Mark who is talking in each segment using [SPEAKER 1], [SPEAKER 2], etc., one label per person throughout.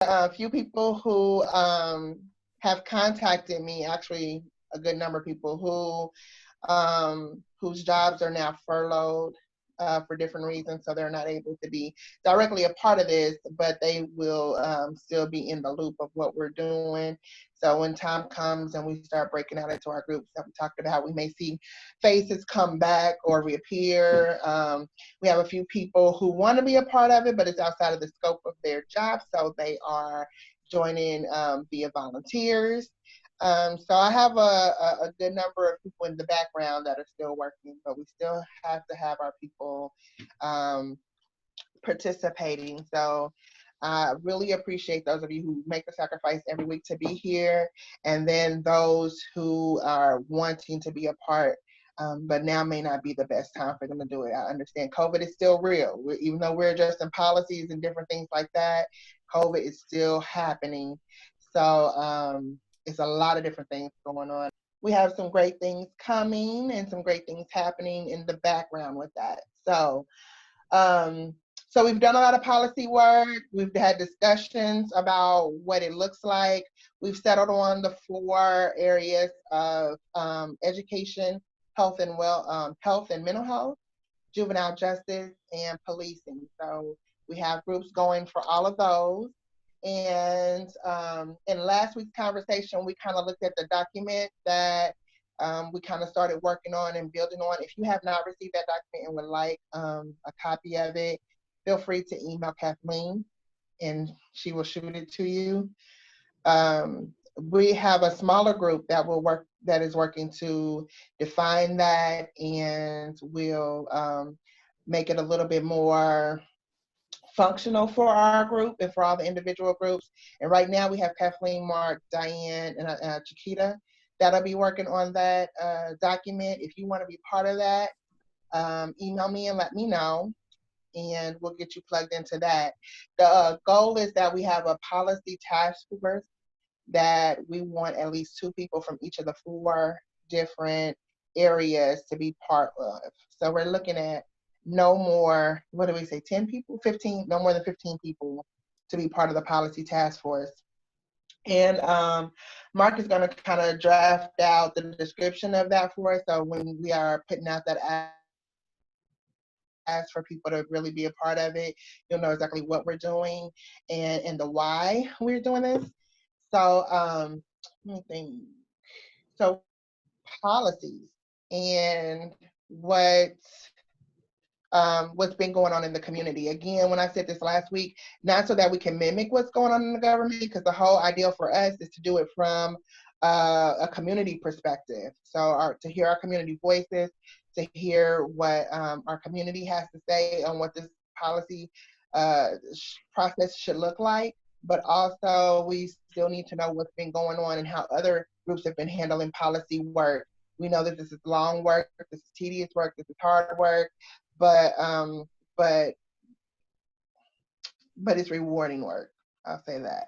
[SPEAKER 1] a few people who have contacted me, actually a good number of people whose jobs are now furloughed for different reasons, so they're not able to be directly a part of this, but they will still be in the loop of what we're doing. So when time comes and we start breaking out into our groups that we talked about, we may see faces come back or reappear. We have a few people who want to be a part of it, but it's outside of the scope of their job, so they are joining via volunteers. So I have a good number of people in the background that are still working, but we still have to have our people participating. So I really appreciate those of you who make the sacrifice every week to be here, and then those who are wanting to be a part, but now may not be the best time for them to do it. I understand COVID is still real. Even though we're adjusting policies and different things like that, COVID is still happening. So it's a lot of different things going on. We have some great things coming and some great things happening in the background with that. So we've done a lot of policy work. We've had discussions about what it looks like. We've settled on the 4 areas of education, health and mental health, juvenile justice, and policing. So we have groups going for all of those. And in last week's conversation, we kind of looked at the document that we kind of started working on and building on. If you have not received that document and would like a copy of it, feel free to email Kathleen and she will shoot it to you. We have a smaller group that is working to define that, and will make it a little bit more functional for our group and for all the individual groups. And right now we have Kathleen, Mark, Diane, and Chiquita that'll be working on that document. If you want to be part of that, email me and let me know, and we'll get you plugged into that. The goal is that we have a policy task force that we want at least 2 people from each of the 4 different areas to be part of. So we're looking at no more, 10 people, 15, no more than 15 people to be part of the policy task force. And Mark is going to kind of draft out the description of that for us. So when we are putting out that ask for people to really be a part of it, you'll know exactly what we're doing and the why we're doing this. So let me think. So policies and what's been going on in the community. Again, when I said this last week, not so that we can mimic what's going on in the government, because the whole ideal for us is to do it from a community perspective. So to hear our community voices, to hear what our community has to say on what this policy process should look like. But also we still need to know what's been going on and how other groups have been handling policy work. We know that this is long work, this is tedious work, this is hard work, but it's rewarding work. I'll say that.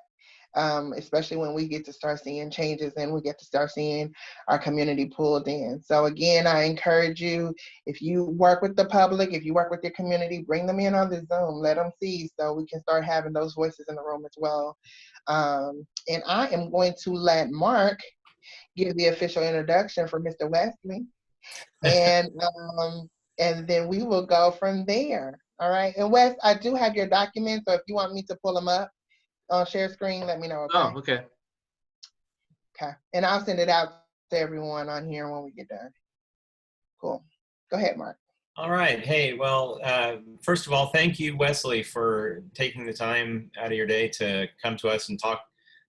[SPEAKER 1] Especially when we get to start seeing changes and we get to start seeing our community pulled in. So again, I encourage you, if you work with the public, if you work with your community, bring them in on the Zoom, let them see, so we can start having those voices in the room as well. And I am going to let Mark give the official introduction for Mr. Wesley. And then we will go from there. All right. And Wes, I do have your documents, so if you want me to pull them up on share screen, let me know. Okay?
[SPEAKER 2] Oh, okay.
[SPEAKER 1] Okay. And I'll send it out to everyone on here when we get done. Cool. Go ahead, Mark.
[SPEAKER 3] All right. Hey, well, first of all, thank you, Wesley, for taking the time out of your day to come to us and talk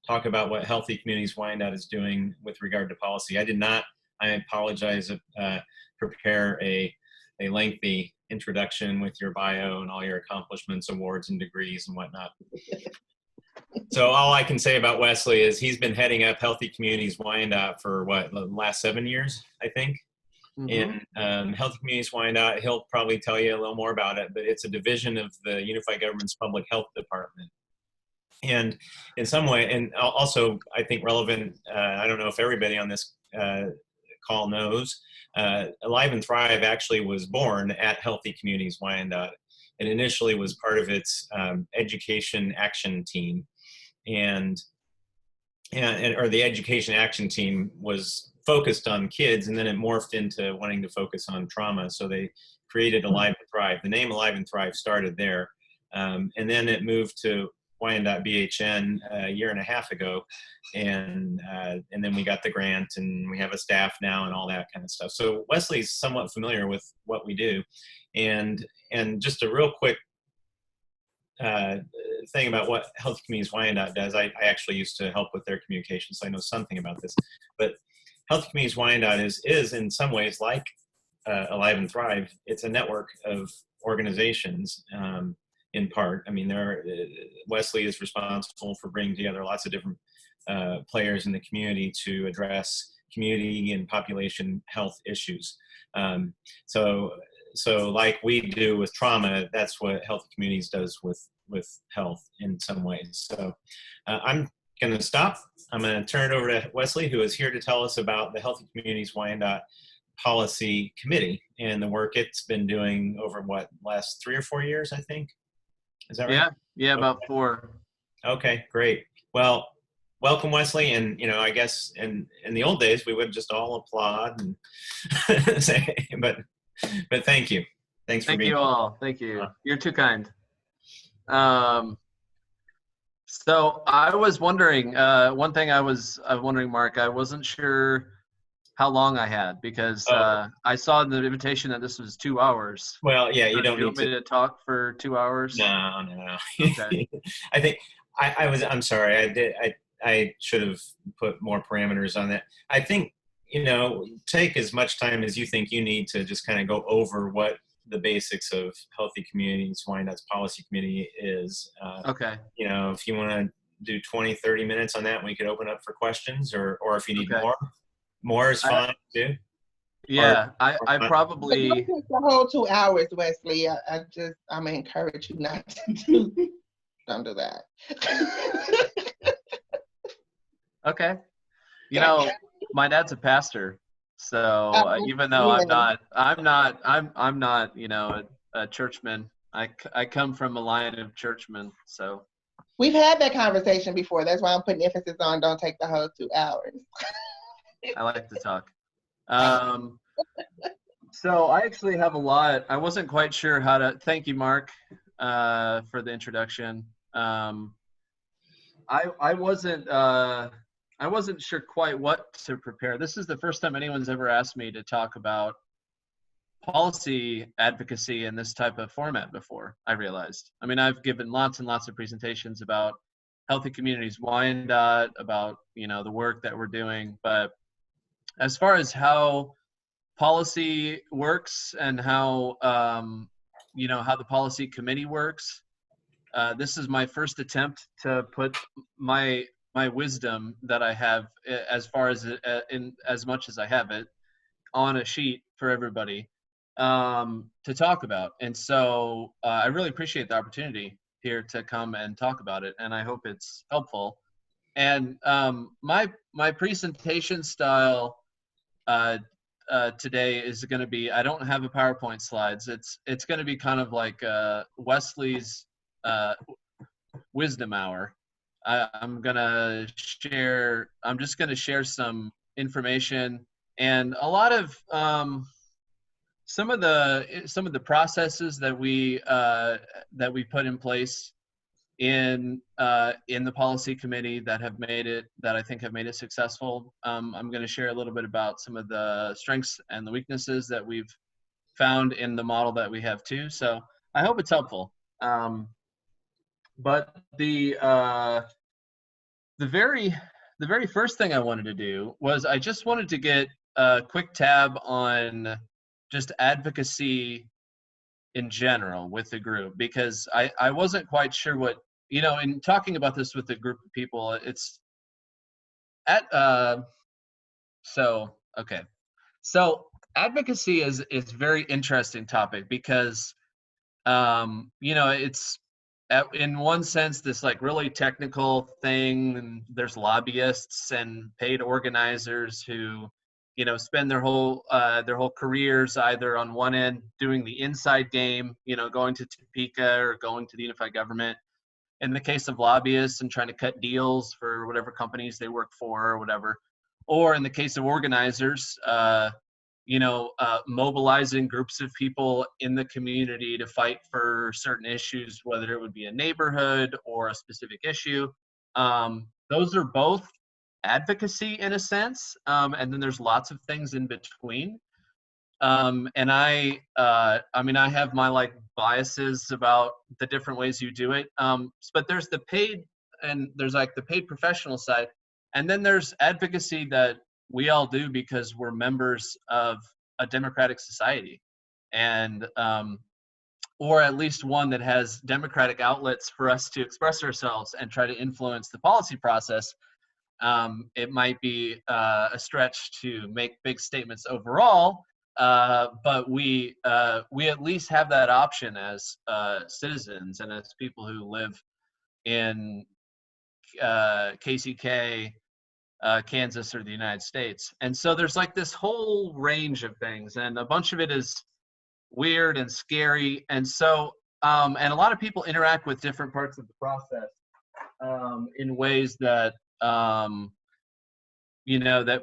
[SPEAKER 3] about what Healthy Communities Wyandotte is doing with regard to policy. I did not, I apologize, prepare a lengthy introduction with your bio and all your accomplishments, awards, and degrees and whatnot. So all I can say about Wesley is he's been heading up Healthy Communities Wyandotte for what, the last 7 years, I think. In Healthy Communities Wyandotte, he'll probably tell you a little more about it, but it's a division of the Unified Government's Public Health Department. And in some way, and also I think relevant, I don't know if everybody on this call knows, Alive and Thrive actually was born at Healthy Communities Wyandotte. It initially was part of its education action team. or the education action team was focused on kids, and then it morphed into wanting to focus on trauma. So they created Alive and Thrive. The name Alive and Thrive started there. And then it moved to Wyandotte BHN a year and a half ago. And then we got the grant, and we have a staff now and all that kind of stuff. So Wesley's somewhat familiar with what we do. And just a real quick thing about what Healthy Communities Wyandotte does. I actually used to help with their communications, so I know something about this. But Healthy Communities Wyandotte is in some ways like Alive and Thrive. It's a network of organizations, in part. I mean, Wesley is responsible for bringing together lots of different players in the community to address community and population health issues. So like we do with trauma, that's what Healthy Communities does with health in some ways. So I'm going to stop. I'm going to turn it over to Wesley, who is here to tell us about the Healthy Communities Wyandotte Policy Committee and the work it's been doing over last 3 or 4 years, I think. Is that right?
[SPEAKER 2] Yeah, about 4.
[SPEAKER 3] Okay, great. Well, welcome, Wesley. And, I guess in the old days, we would just all applaud and say, but thank you. Thanks for being here.
[SPEAKER 2] Thank you all. Thank you. You're too kind. So I was wondering, one thing I was wondering, Mark, I wasn't sure how long I had, because I saw in the invitation that this was 2 hours.
[SPEAKER 3] Well, yeah, you don't
[SPEAKER 2] need me to talk for 2 hours.
[SPEAKER 3] No.
[SPEAKER 2] Okay.
[SPEAKER 3] I think I'm sorry. I should have put more parameters on that. I think, take as much time as you think you need to just kind of go over what the basics of Healthy Communities Wyandotte's Policy Committee is.
[SPEAKER 2] Okay.
[SPEAKER 3] If you want to do 20, 30 minutes on that, we could open up for questions, or if you need more is fine too.
[SPEAKER 2] Yeah, I probably.
[SPEAKER 1] Don't take the whole 2 hours, Wesley. I'm gonna encourage you not to don't do that.
[SPEAKER 2] Okay. My dad's a pastor, so even though I'm not, a churchman. I come from a line of churchmen, so.
[SPEAKER 1] We've had that conversation before. That's why I'm putting emphasis on don't take the whole 2 hours.
[SPEAKER 2] I like to talk. So I actually have a lot. I wasn't quite sure how to. Thank you, Mark, for the introduction. I wasn't sure quite what to prepare. This is the first time anyone's ever asked me to talk about policy advocacy in this type of format before, I realized. I mean, I've given lots and lots of presentations about Healthy Communities Wyandotte, about, the work that we're doing. But as far as how policy works and how, how the policy committee works, this is my first attempt to put my wisdom that I have, as far as in as much as I have it, on a sheet for everybody to talk about. And so I really appreciate the opportunity here to come and talk about it, and I hope it's helpful. And my presentation style today is going to be, I don't have a PowerPoint slides. It's going to be kind of like Wesley's wisdom hour. I'm just going to share some information and a lot of some of the processes that we put in place in the policy committee that I think have made it successful. I'm going to share a little bit about some of the strengths and the weaknesses that we've found in the model that we have too. So I hope it's helpful. But the very first thing I wanted to do was I just wanted to get a quick tab on just advocacy in general with the group, because I wasn't quite sure what, in talking about this with a group of people, it's So advocacy is a very interesting topic because, it's in one sense this like really technical thing, and there's lobbyists and paid organizers who, spend their whole careers either on one end doing the inside game, going to Topeka or going to the unified government, in the case of lobbyists and trying to cut deals for whatever companies they work for or whatever, or in the case of organizers, mobilizing groups of people in the community to fight for certain issues, whether it would be a neighborhood or a specific issue. Those are both advocacy in a sense, and then there's lots of things in between. And I have my like biases about the different ways you do it. But there's the paid, and there's like the paid professional side, and then there's advocacy that we all do because we're members of a democratic society, and or at least one that has democratic outlets for us to express ourselves and try to influence the policy process. It might be a stretch to make big statements overall, but we at least have that option as citizens and as people who live in KCK, Kansas, or the United States. And so there's like this whole range of things, and a bunch of it is weird and scary. And so, and a lot of people interact with different parts of the process in ways that, that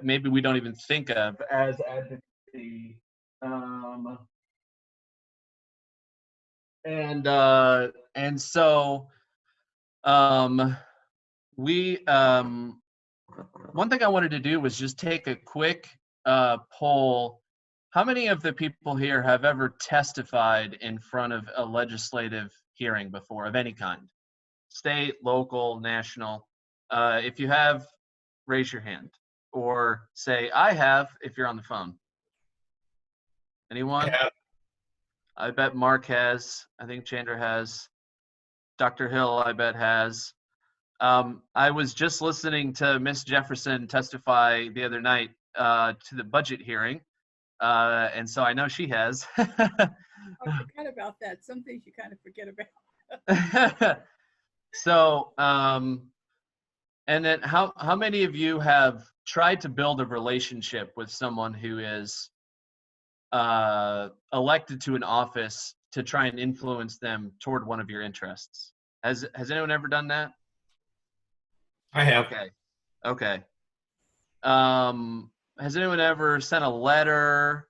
[SPEAKER 2] maybe we don't even think of as advocacy. And so one thing I wanted to do was just take a quick poll. How many of the people here have ever testified in front of a legislative hearing before of any kind? State, local, national. If you have, raise your hand. Or say, I have, if you're on the phone. Anyone?
[SPEAKER 3] Yeah.
[SPEAKER 2] I bet Mark has. I think Chandra has. Dr. Hill, I bet, has. I was just listening to Miss Jefferson testify the other night to the budget hearing, and so I know she has.
[SPEAKER 4] I forgot about that. Some things you kind of forget about.
[SPEAKER 2] So, and then how many of you have tried to build a relationship with someone who is elected to an office to try and influence them toward one of your interests? Has anyone ever done that?
[SPEAKER 3] I have.
[SPEAKER 2] Okay. Has anyone ever sent a letter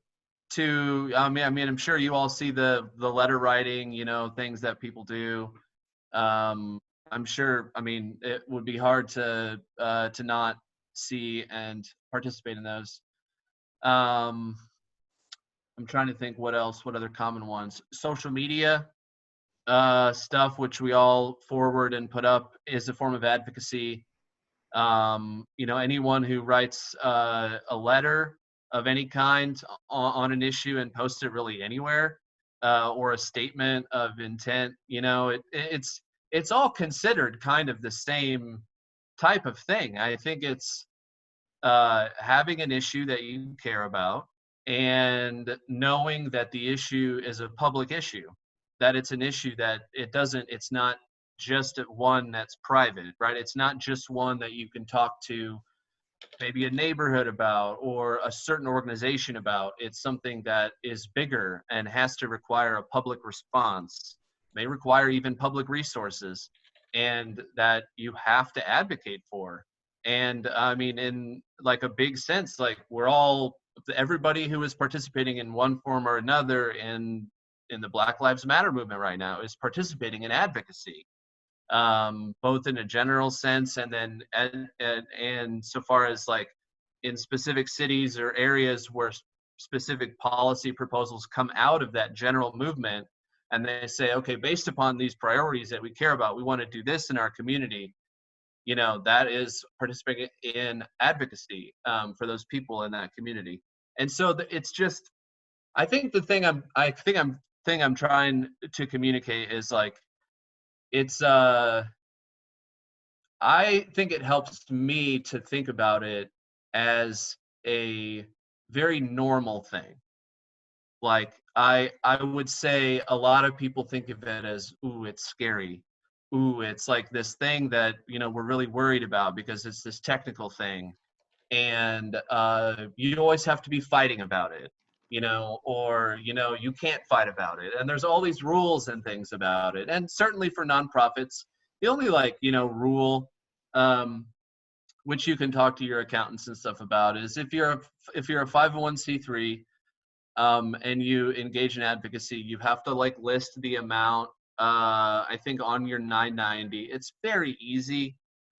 [SPEAKER 2] to, I'm sure you all see the letter writing, things that people do. I'm sure, it would be hard to not see and participate in those. I'm trying to think what other common ones. Social media stuff, which we all forward and put up, is a form of advocacy. Anyone who writes a letter of any kind on an issue and posts it really anywhere, or a statement of intent, it's all considered kind of the same type of thing. I think it's having an issue that you care about and knowing that the issue is a public issue, that it's an issue that it's not just one that's private, right? It's not just one that you can talk to maybe a neighborhood about or a certain organization about. It's something that is bigger and has to require a public response, may require even public resources, and that you have to advocate for. And in like a big sense, like everybody who is participating in one form or another in the Black Lives Matter movement right now is participating in advocacy, both in a general sense and then and so far as like in specific cities or areas where specific policy proposals come out of that general movement, and they say, okay, based upon these priorities that we care about, we want to do this in our community. That is participating in advocacy for those people in that community. And so it's just, I think the thing I'm trying to communicate is like, it's I think it helps me to think about it as a very normal thing. Like I would say a lot of people think of it as, ooh, it's scary. Ooh, it's like this thing that, we're really worried about because it's this technical thing. And you always have to be fighting about it, or, you can't fight about it. And there's all these rules and things about it. And certainly for nonprofits, the only like, rule, which you can talk to your accountants and stuff about, is if you're a 501c3, and you engage in advocacy, you have to like list the amount, I think on your 990. It's very easy.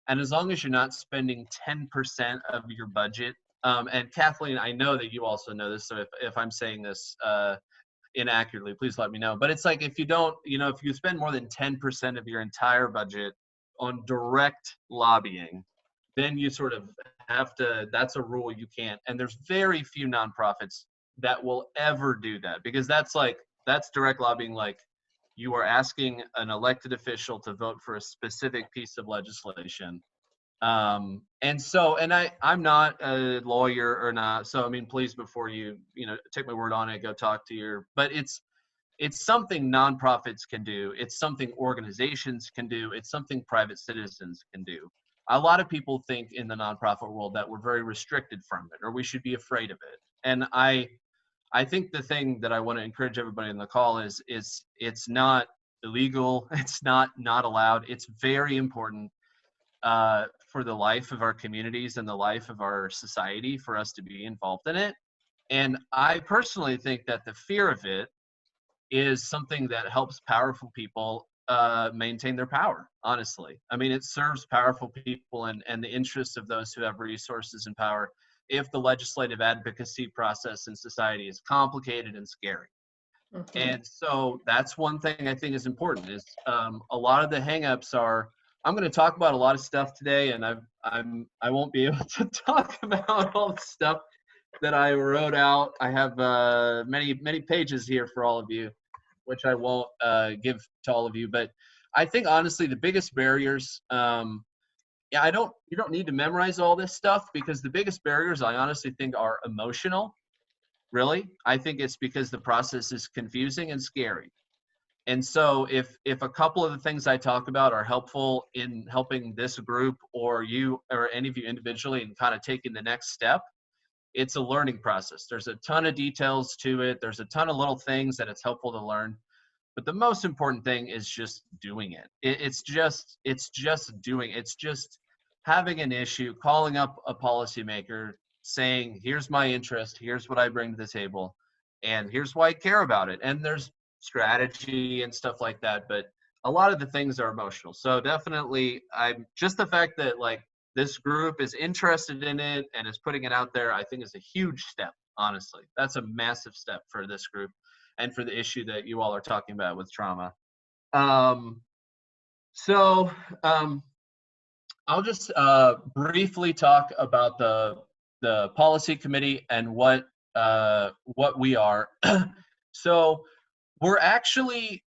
[SPEAKER 2] And as long as you're not spending 10% of your budget, and Kathleen, I know that you also know this, so if I'm saying this inaccurately, please let me know. But it's like, if you don't, if you spend more than 10% of your entire budget on direct lobbying, then you sort of have to, that's a rule you can't. And there's very few nonprofits that will ever do that, because that's direct lobbying. Like, you are asking an elected official to vote for a specific piece of legislation. And I'm not a lawyer or not. So, I mean, please, before you take my word on it, go talk to but it's something nonprofits can do. It's something organizations can do. It's something private citizens can do. A lot of people think in the nonprofit world that we're very restricted from it, or we should be afraid of it. And I think the thing that I want to encourage everybody in the call is it's not illegal. It's not allowed. It's very important for the life of our communities and the life of our society for us to be involved in it. And I personally think that the fear of it is something that helps powerful people maintain their power, honestly. I mean, it serves powerful people and the interests of those who have resources and power if the legislative advocacy process in society is complicated and scary. Mm-hmm. And so that's one thing I think is important, is a lot of the hangups are, I'm going to talk about a lot of stuff today, and I won't be able to talk about all the stuff that I wrote out. I have many pages here for all of you, which I won't give to all of you. But I think honestly the biggest barriers, you don't need to memorize all this stuff, because the biggest barriers I honestly think are emotional. Really, I think it's because the process is confusing and scary. And so if a couple of the things I talk about are helpful in helping this group or you or any of you individually in kind of taking the next step, it's a learning process. There's a ton of details to it. There's a ton of little things that it's helpful to learn. But the most important thing is just doing it. It's just doing it. It's just having an issue, calling up a policymaker, saying, here's my interest, here's what I bring to the table, and here's why I care about it. And there's strategy and stuff like that, but a lot of the things are emotional. So definitely, I'm just the fact that like this group is interested in it and is putting it out there, I think is a huge step, honestly. That's a massive step for this group and for the issue that you all are talking about with trauma. I'll just briefly talk about the policy committee and what we are. So we're actually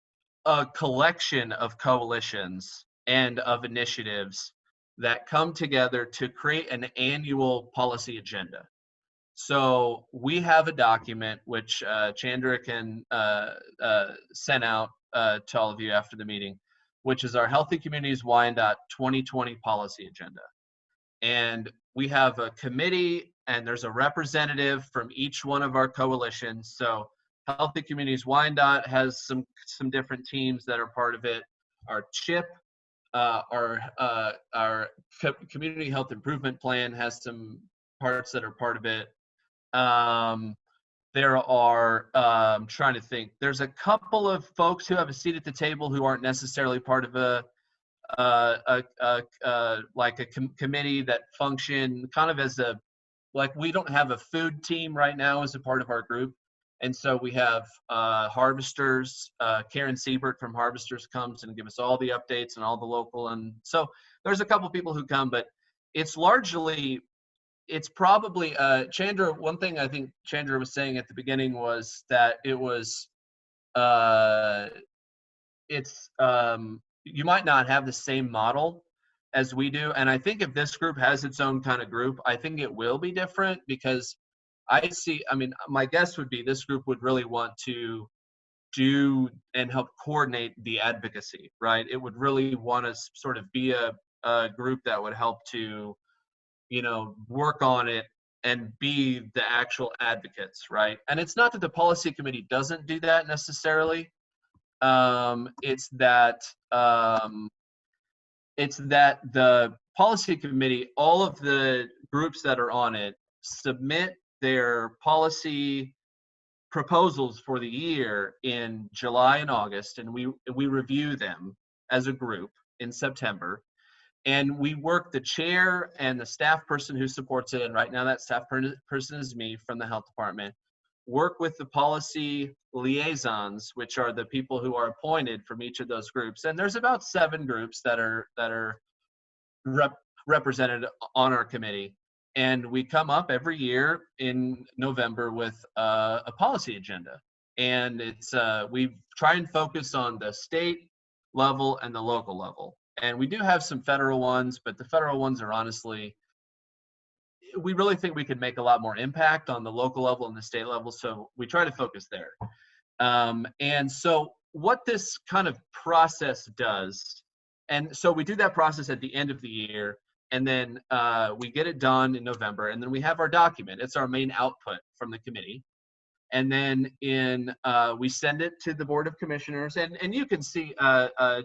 [SPEAKER 2] a collection of coalitions and of initiatives that come together to create an annual policy agenda. So we have a document which Chandra can send out to all of you after the meeting, which is our Healthy Communities Wyandotte 2020 policy agenda. And we have a committee, and there's a representative from each one of our coalitions. So Healthy Communities Wyandotte has some different teams that are part of it. Our CHIP, our Community Health Improvement Plan has some parts that are part of it. There are, I'm trying to think, there's a couple of folks who have a seat at the table who aren't necessarily part of like a committee that function kind of as like we don't have a food team right now as a part of our group. And so we have Harvesters, Karen Siebert from Harvesters comes and gives us all the updates and all the local. And so there's a couple people who come, but it's largely, it's probably, Chandra, one thing I think Chandra was saying at the beginning was that it was, you might not have the same model as we do. And I think if this group has its own kind of group, I think it will be different, because I mean, my guess would be this group would really want to do and help coordinate the advocacy, right? It would really want to sort of be a group that would help to, work on it and be the actual advocates, right? And it's not that the policy committee doesn't do that necessarily. It's that it's that the policy committee, all of the groups that are on it, submit their policy proposals for the year in July and August, and we review them as a group in September. And we work, the chair and the staff person who supports it, and right now that staff person is me from the health department, work with the policy liaisons, which are the people who are appointed from each of those groups. And there's about 7 groups that are represented on our committee. And we come up every year in November with a policy agenda. And it's we try and focus on the state level and the local level. And we do have some federal ones, but the federal ones are honestly, we really think we could make a lot more impact on the local level and the state level. So we try to focus there. And so what this kind of process does, and so we do that process at the end of the year, and then we get it done in November, and then we have our document. It's our main output from the committee. And then we send it to the Board of Commissioners, and you can see,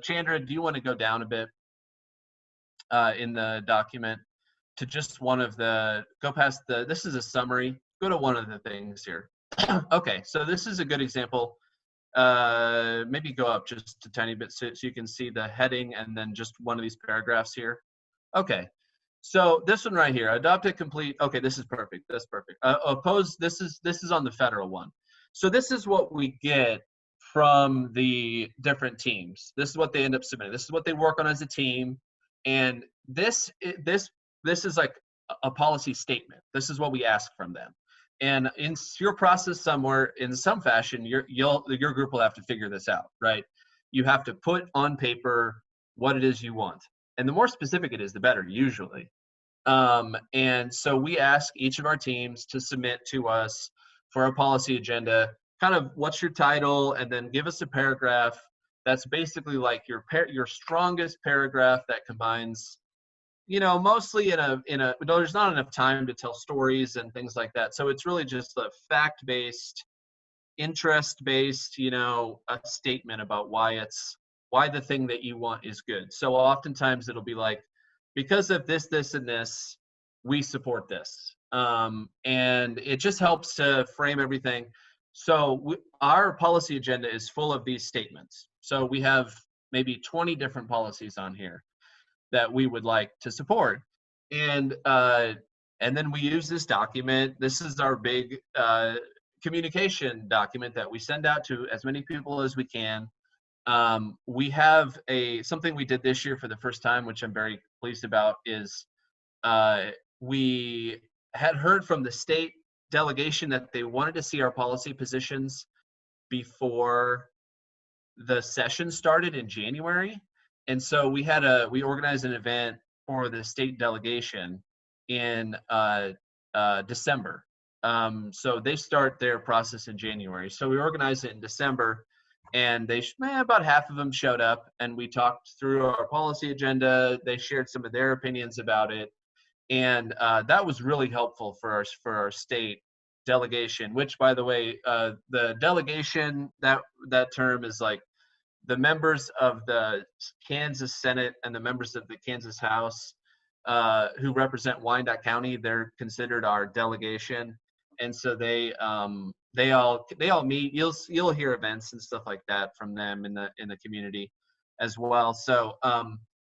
[SPEAKER 2] Chandra, do you want to go down a bit in the document to just one of the, go past the, this is a summary, go to one of the things here. Okay, so this is a good example. Maybe go up just a tiny bit so you can see the heading and then just one of these paragraphs here. Okay, so this one right here, adopt a complete, okay, this is perfect, that's perfect. Oppose, this is on the federal one. So this is what we get from the different teams. This is what they end up submitting. This is what they work on as a team. And this is like a policy statement. This is what we ask from them. And in your process somewhere, in some fashion, your group will have to figure this out, right? You have to put on paper what it is you want. And the more specific it is, the better, usually. And so we ask each of our teams to submit to us for a policy agenda, kind of what's your title, and then give us a paragraph that's basically like your strongest paragraph that combines, you know, mostly there's not enough time to tell stories and things like that. So it's really just a fact-based, interest-based, you know, a statement about why the thing that you want is good. So oftentimes it'll be like, because of this, this, and this, we support this. And it just helps to frame everything. So our policy agenda is full of these statements. So we have maybe 20 different policies on here that we would like to support. And then we use this document. This is our big communication document that we send out to as many people as we can. We have something we did this year for the first time, which I'm very pleased about, is we had heard from the state delegation that they wanted to see our policy positions before the session started in January. And so we organized an event for the state delegation in December. So they start their process in January. So we organized it in December, and about half of them showed up, and we talked through our policy agenda. They shared some of their opinions about it. And that was really helpful for our state delegation, which, by the way, the delegation, that term is like the members of the Kansas Senate and the members of the Kansas House who represent Wyandotte County. They're considered our delegation. And so they all meet. You'll hear events and stuff like that from them in the community as well. So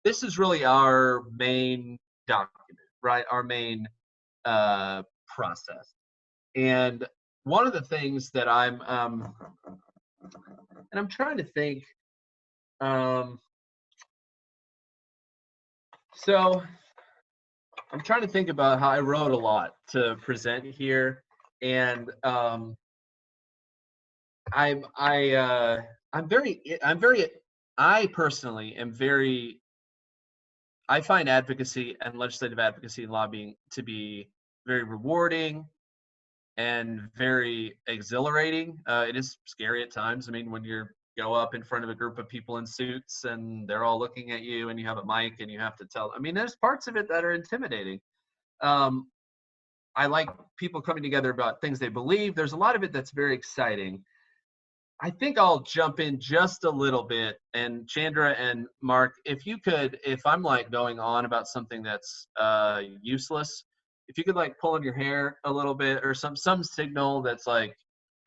[SPEAKER 2] this is really our main document, right? Our main process. And one of the things that I'm trying to think. So I'm trying to think about how I wrote a lot to present here, and I find advocacy and legislative advocacy and lobbying to be very rewarding and very exhilarating. It is scary at times. I mean, when you go up in front of a group of people in suits and they're all looking at you and you have a mic and you have to tell, I mean, there's parts of it that are intimidating. I like people coming together about things they believe. There's a lot of it that's very exciting. I think I'll jump in just a little bit. And Chandra and Mark, if you could, if I'm like going on about something that's useless, if you could like pull in your hair a little bit or some signal that's like,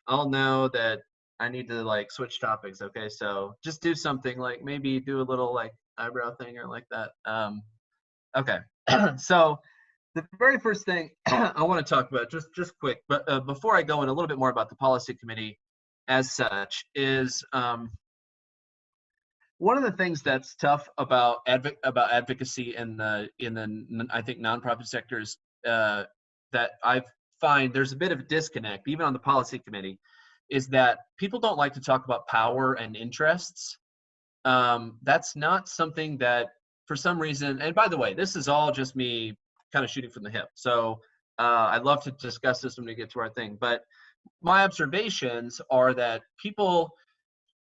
[SPEAKER 2] I'll know that I need to like switch topics. Okay, so just do something like maybe do a little like eyebrow thing or like that. Okay, so the very first thing I want to talk about, just quick, but before I go in a little bit more about the policy committee as such, is one of the things that's tough about advocacy in the I think nonprofit sectors that I find there's a bit of a disconnect, even on the policy committee, is that people don't like to talk about power and interests. That's not something that, for some reason, and by the way, this is all just me kind of shooting from the hip. So I'd love to discuss this when we get to our thing. But my observations are that people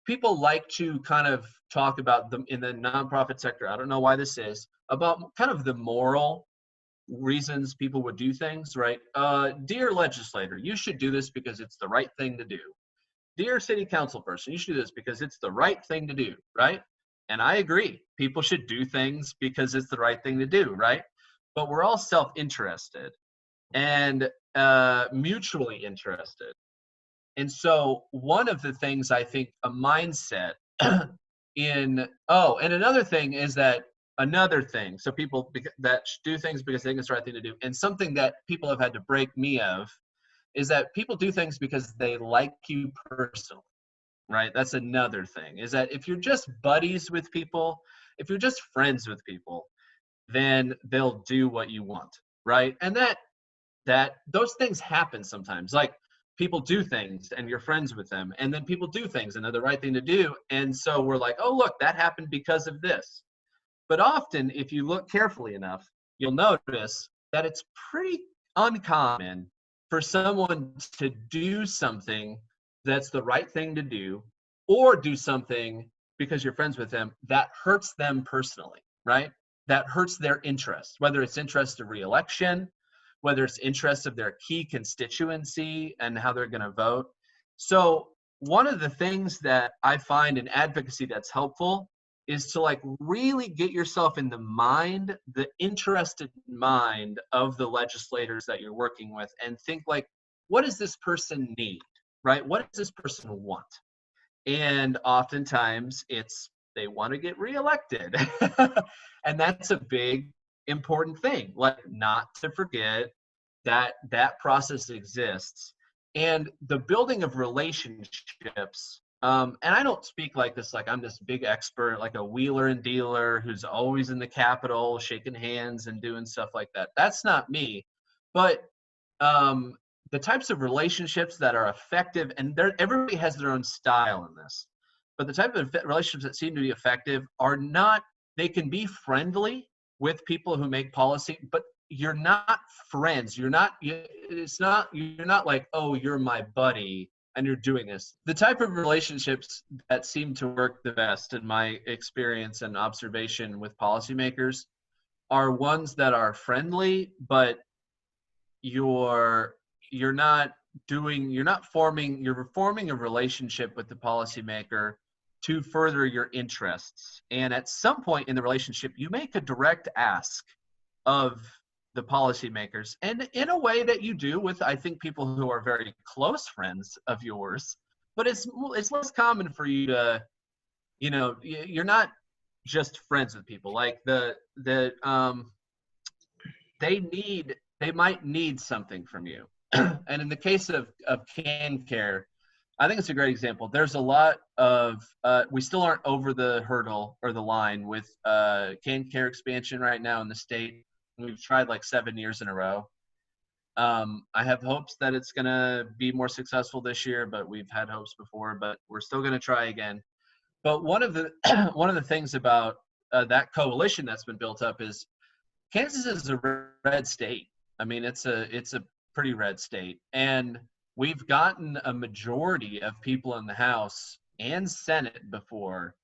[SPEAKER 2] like to kind of talk about them in the nonprofit sector. I don't know why this is, about kind of the moral reasons people would do things, right? Dear legislator, you should do this because it's the right thing to do. Dear city council person, you should do this because it's the right thing to do, right? And I agree. People should do things because it's the right thing to do, right? But we're all self-interested and mutually interested. And so one of the things I think a mindset and another thing is that so people that do things because they think it's the right thing to do, and something that people have had to break me of is that people do things because they like you personally, right? That's another thing, is that if you're just buddies with people, if you're just friends with people, then they'll do what you want, right? And that those things happen sometimes. Like people do things and you're friends with them, and then people do things and they're the right thing to do. And so we're like, oh, look, that happened because of this. But often, if you look carefully enough, you'll notice that it's pretty uncommon for someone to do something that's the right thing to do, or do something because you're friends with them that hurts them personally, right? That hurts their interest, whether it's interest of re-election, whether it's interest of their key constituency and how they're going to vote. So one of the things that I find in advocacy that's helpful is to like really get yourself in the interested mind of the legislators that you're working with, and think like, what does this person need, right? What does this person want? And oftentimes it's they want to get reelected. And that's a big, important thing, like not to forget that that process exists. And the building of relationships, and I don't speak like this, like I'm this big expert, like a wheeler and dealer who's always in the Capitol shaking hands and doing stuff like that. That's not me. But the types of relationships that are effective, and everybody has their own style in this, but the type of relationships that seem to be effective are not, they can be friendly with people who make policy, but you're not friends. You're not like, oh, you're my buddy and you're doing this. The type of relationships that seem to work the best in my experience and observation with policymakers are ones that are friendly, but you're forming a relationship with the policymaker to further your interests. And at some point in the relationship, you make a direct ask of the policymakers, and in a way that you do with, I think, people who are very close friends of yours. But it's less common for you to, you're not just friends with people. Like they might need something from you. And in the case of Can Care, I think it's a great example. There's a lot of, we still aren't over the hurdle or the line with Can Care expansion right now in the state. We've tried like 7 years in a row. I have hopes that it's going to be more successful this year, but we've had hopes before, but we're still going to try again. But one of the things about that coalition that's been built up is Kansas is a red state. I mean, it's a pretty red state, and we've gotten a majority of people in the House and Senate before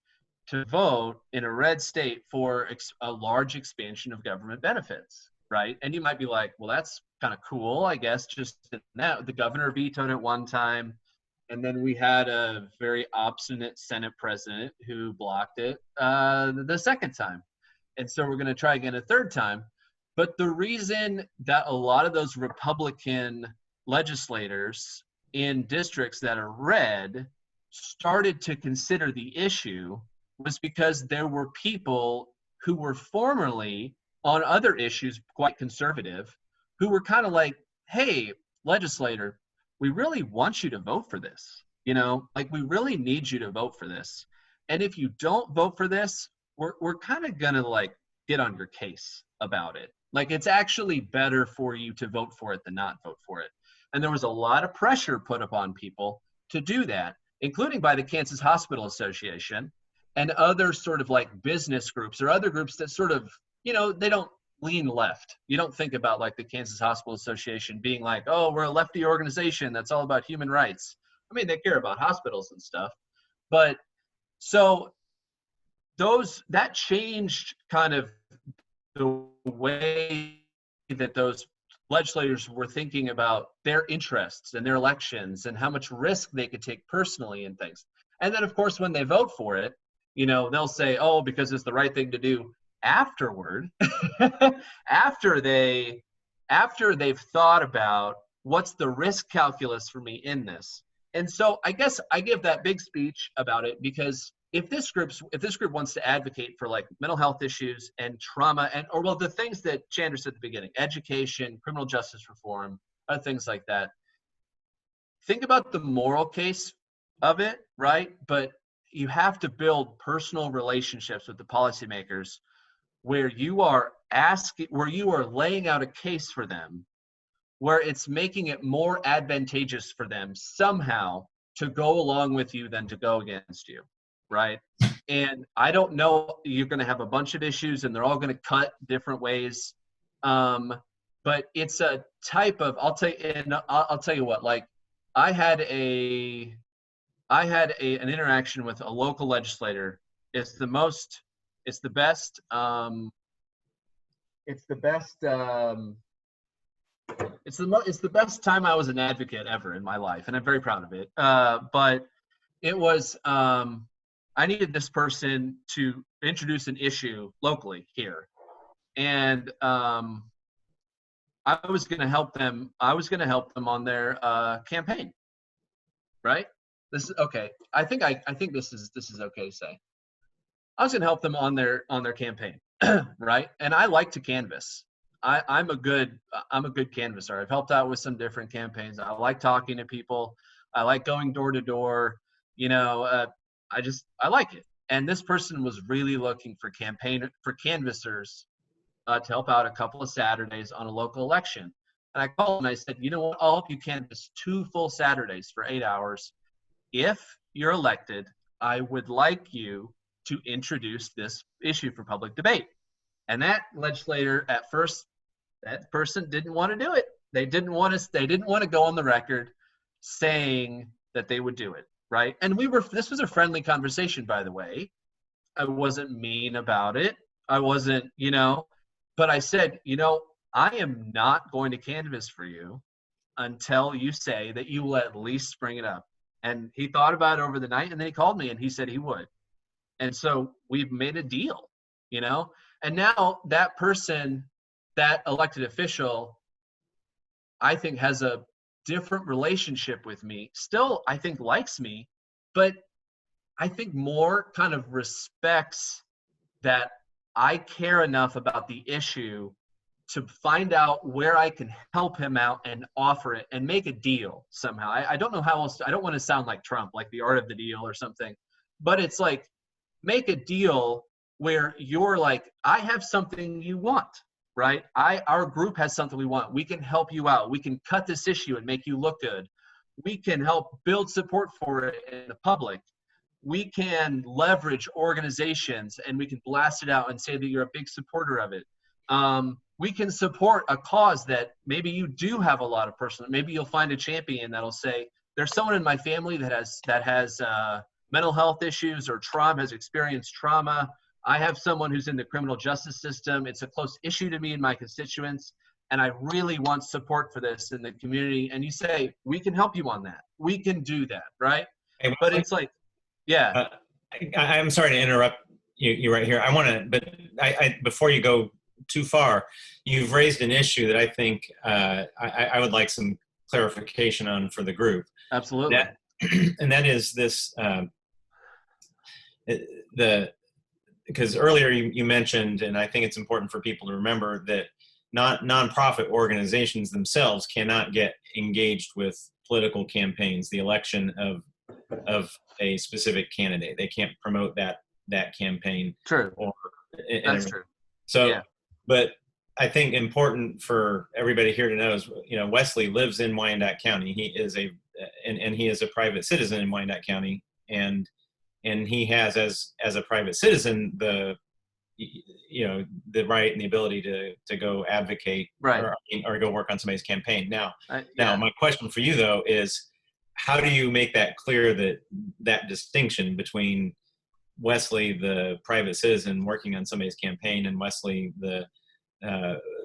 [SPEAKER 2] to vote in a red state for a large expansion of government benefits, right? And you might be like, well, that's kind of cool, I guess. Just now, the governor vetoed it one time. And then we had a very obstinate Senate president who blocked it the second time. And so we're going to try again a third time. But the reason that a lot of those Republican legislators in districts that are red started to consider the issue was because there were people who were formerly on other issues quite conservative, who were kind of like, hey, legislator, we really want you to vote for this. You know, like we really need you to vote for this. And if you don't vote for this, we're kind of gonna like get on your case about it. Like it's actually better for you to vote for it than not vote for it. And there was a lot of pressure put upon people to do that, including by the Kansas Hospital Association and other sort of like business groups or other groups that sort of, you know, they don't lean left. You don't think about like the Kansas Hospital Association being like, oh, we're a lefty organization that's all about human rights. I mean, they care about hospitals and stuff. But so that changed kind of the way that those legislators were thinking about their interests and their elections and how much risk they could take personally and things. And then, of course, when they vote for it, you know, they'll say, oh, because it's the right thing to do afterward, after they've thought about what's the risk calculus for me in this. And so I guess I give that big speech about it because if this group wants to advocate for like mental health issues and trauma and or well the things that Chandra said at the beginning, education, criminal justice reform, other things like that, think about the moral case of it, right? But you have to build personal relationships with the policymakers where you are laying out a case for them, where it's making it more advantageous for them somehow to go along with you than to go against you, right? And I don't know, you're going to have a bunch of issues and they're all going to cut different ways. But it's a type of, I'll tell you what, like I had an interaction with a local legislator. It's the best time I was an advocate ever in my life, and I'm very proud of it. But it was, I needed this person to introduce an issue locally here. And I was going to help them on their campaign, right? This is okay. I think this is okay to say. I was going to help them on their campaign, right? And I like to canvass. I'm a good canvasser. I've helped out with some different campaigns. I like talking to people. I like going door to door. You know, I like it. And this person was really looking for canvassers to help out a couple of Saturdays on a local election. And I called and I said, you know what? I'll help you canvass 2 full Saturdays for 8 hours. If you're elected, I would like you to introduce this issue for public debate. And that legislator, at first, that person didn't want to do it. They didn't want to go on the record saying that they would do it, right? And this was a friendly conversation, by the way. I wasn't mean about it. I wasn't, you know, but I said, you know, I am not going to canvass for you until you say that you will at least bring it up. And he thought about it over the night, and then he called me and he said he would. And so we've made a deal, you know? And now that person, that elected official, I think has a different relationship with me. Still, I think likes me, but I think more kind of respects that I care enough about the issue to find out where I can help him out and offer it and make a deal somehow. I don't know how else. I don't want to sound like Trump, like the art of the deal or something, but it's like make a deal where you're like, I have something you want, right? Our group has something we want. We can help you out. We can cut this issue and make you look good. We can help build support for it in the public. We can leverage organizations and we can blast it out and say that you're a big supporter of it. We can support a cause that maybe you do have a lot of personal, maybe you'll find a champion that'll say, there's someone in my family that has mental health issues or trauma, has experienced trauma. I have someone who's in the criminal justice system. It's a close issue to me and my constituents. and I really want support for this in the community. And you say, we can help you on that. We can do that, right?
[SPEAKER 3] Hey,
[SPEAKER 2] But it's like, yeah.
[SPEAKER 3] I'm sorry to interrupt you right here. I want to, but before you go too far, you've raised an issue that I think I would like some clarification on for the group.
[SPEAKER 2] Absolutely.
[SPEAKER 3] And that is this, because earlier you mentioned, and I think it's important for people to remember, that nonprofit organizations themselves cannot get engaged with political campaigns, the election of a specific candidate. They can't promote that campaign.
[SPEAKER 2] True. That's true.
[SPEAKER 3] So,
[SPEAKER 2] yeah.
[SPEAKER 3] But I think important for everybody here to know is, Wesley lives in Wyandotte County. He is he is a private citizen in Wyandotte County, and he has, as a private citizen, the right and the ability to go advocate,
[SPEAKER 2] right,
[SPEAKER 3] or go work on somebody's campaign. Now, my question for you though is, how do you make that clear, that distinction between Wesley, the private citizen working on somebody's campaign, and Wesley, the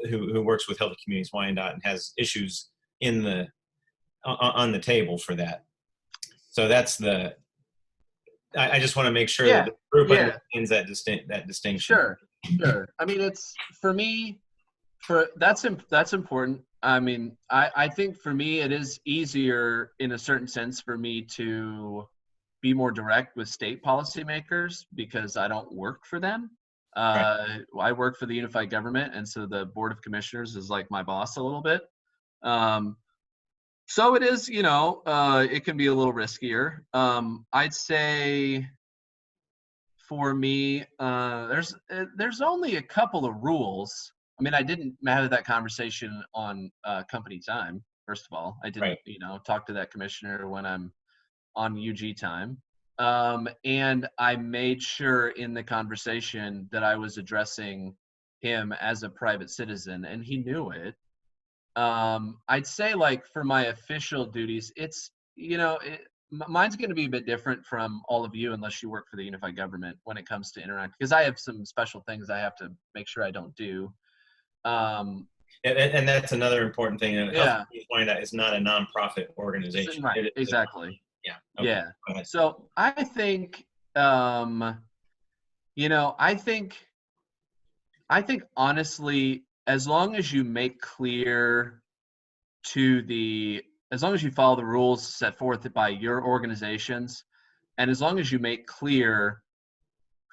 [SPEAKER 3] who works with Healthy Communities Wyandotte and has issues on the table for that? So that's I just want to make sure that the group understands that distinction.
[SPEAKER 2] Sure. I mean, it's, for me, that's important. I mean, I think for me, it is easier in a certain sense for me to be more direct with state policymakers because I don't work for them.
[SPEAKER 3] Right.
[SPEAKER 2] I work for the unified government, and so the Board of Commissioners is like my boss a little bit. So it is, it can be a little riskier. I'd say for me, there's only a couple of rules. I mean, I didn't have that conversation on company time. First of all, I didn't, talk to that commissioner when I'm on UG time. And I made sure in the conversation that I was addressing him as a private citizen, and he knew it. I'd say, like, for my official duties, it's, mine's going to be a bit different from all of you unless you work for the unified government when it comes to interact, because I have some special things I have to make sure I don't do.
[SPEAKER 3] And that's another important thing. Health Wyandotte is not a nonprofit organization.
[SPEAKER 2] Right, exactly.
[SPEAKER 3] Yeah. Okay.
[SPEAKER 2] Yeah. So I think, I think honestly, as long as you make clear as long as you follow the rules set forth by your organizations, and as long as you make clear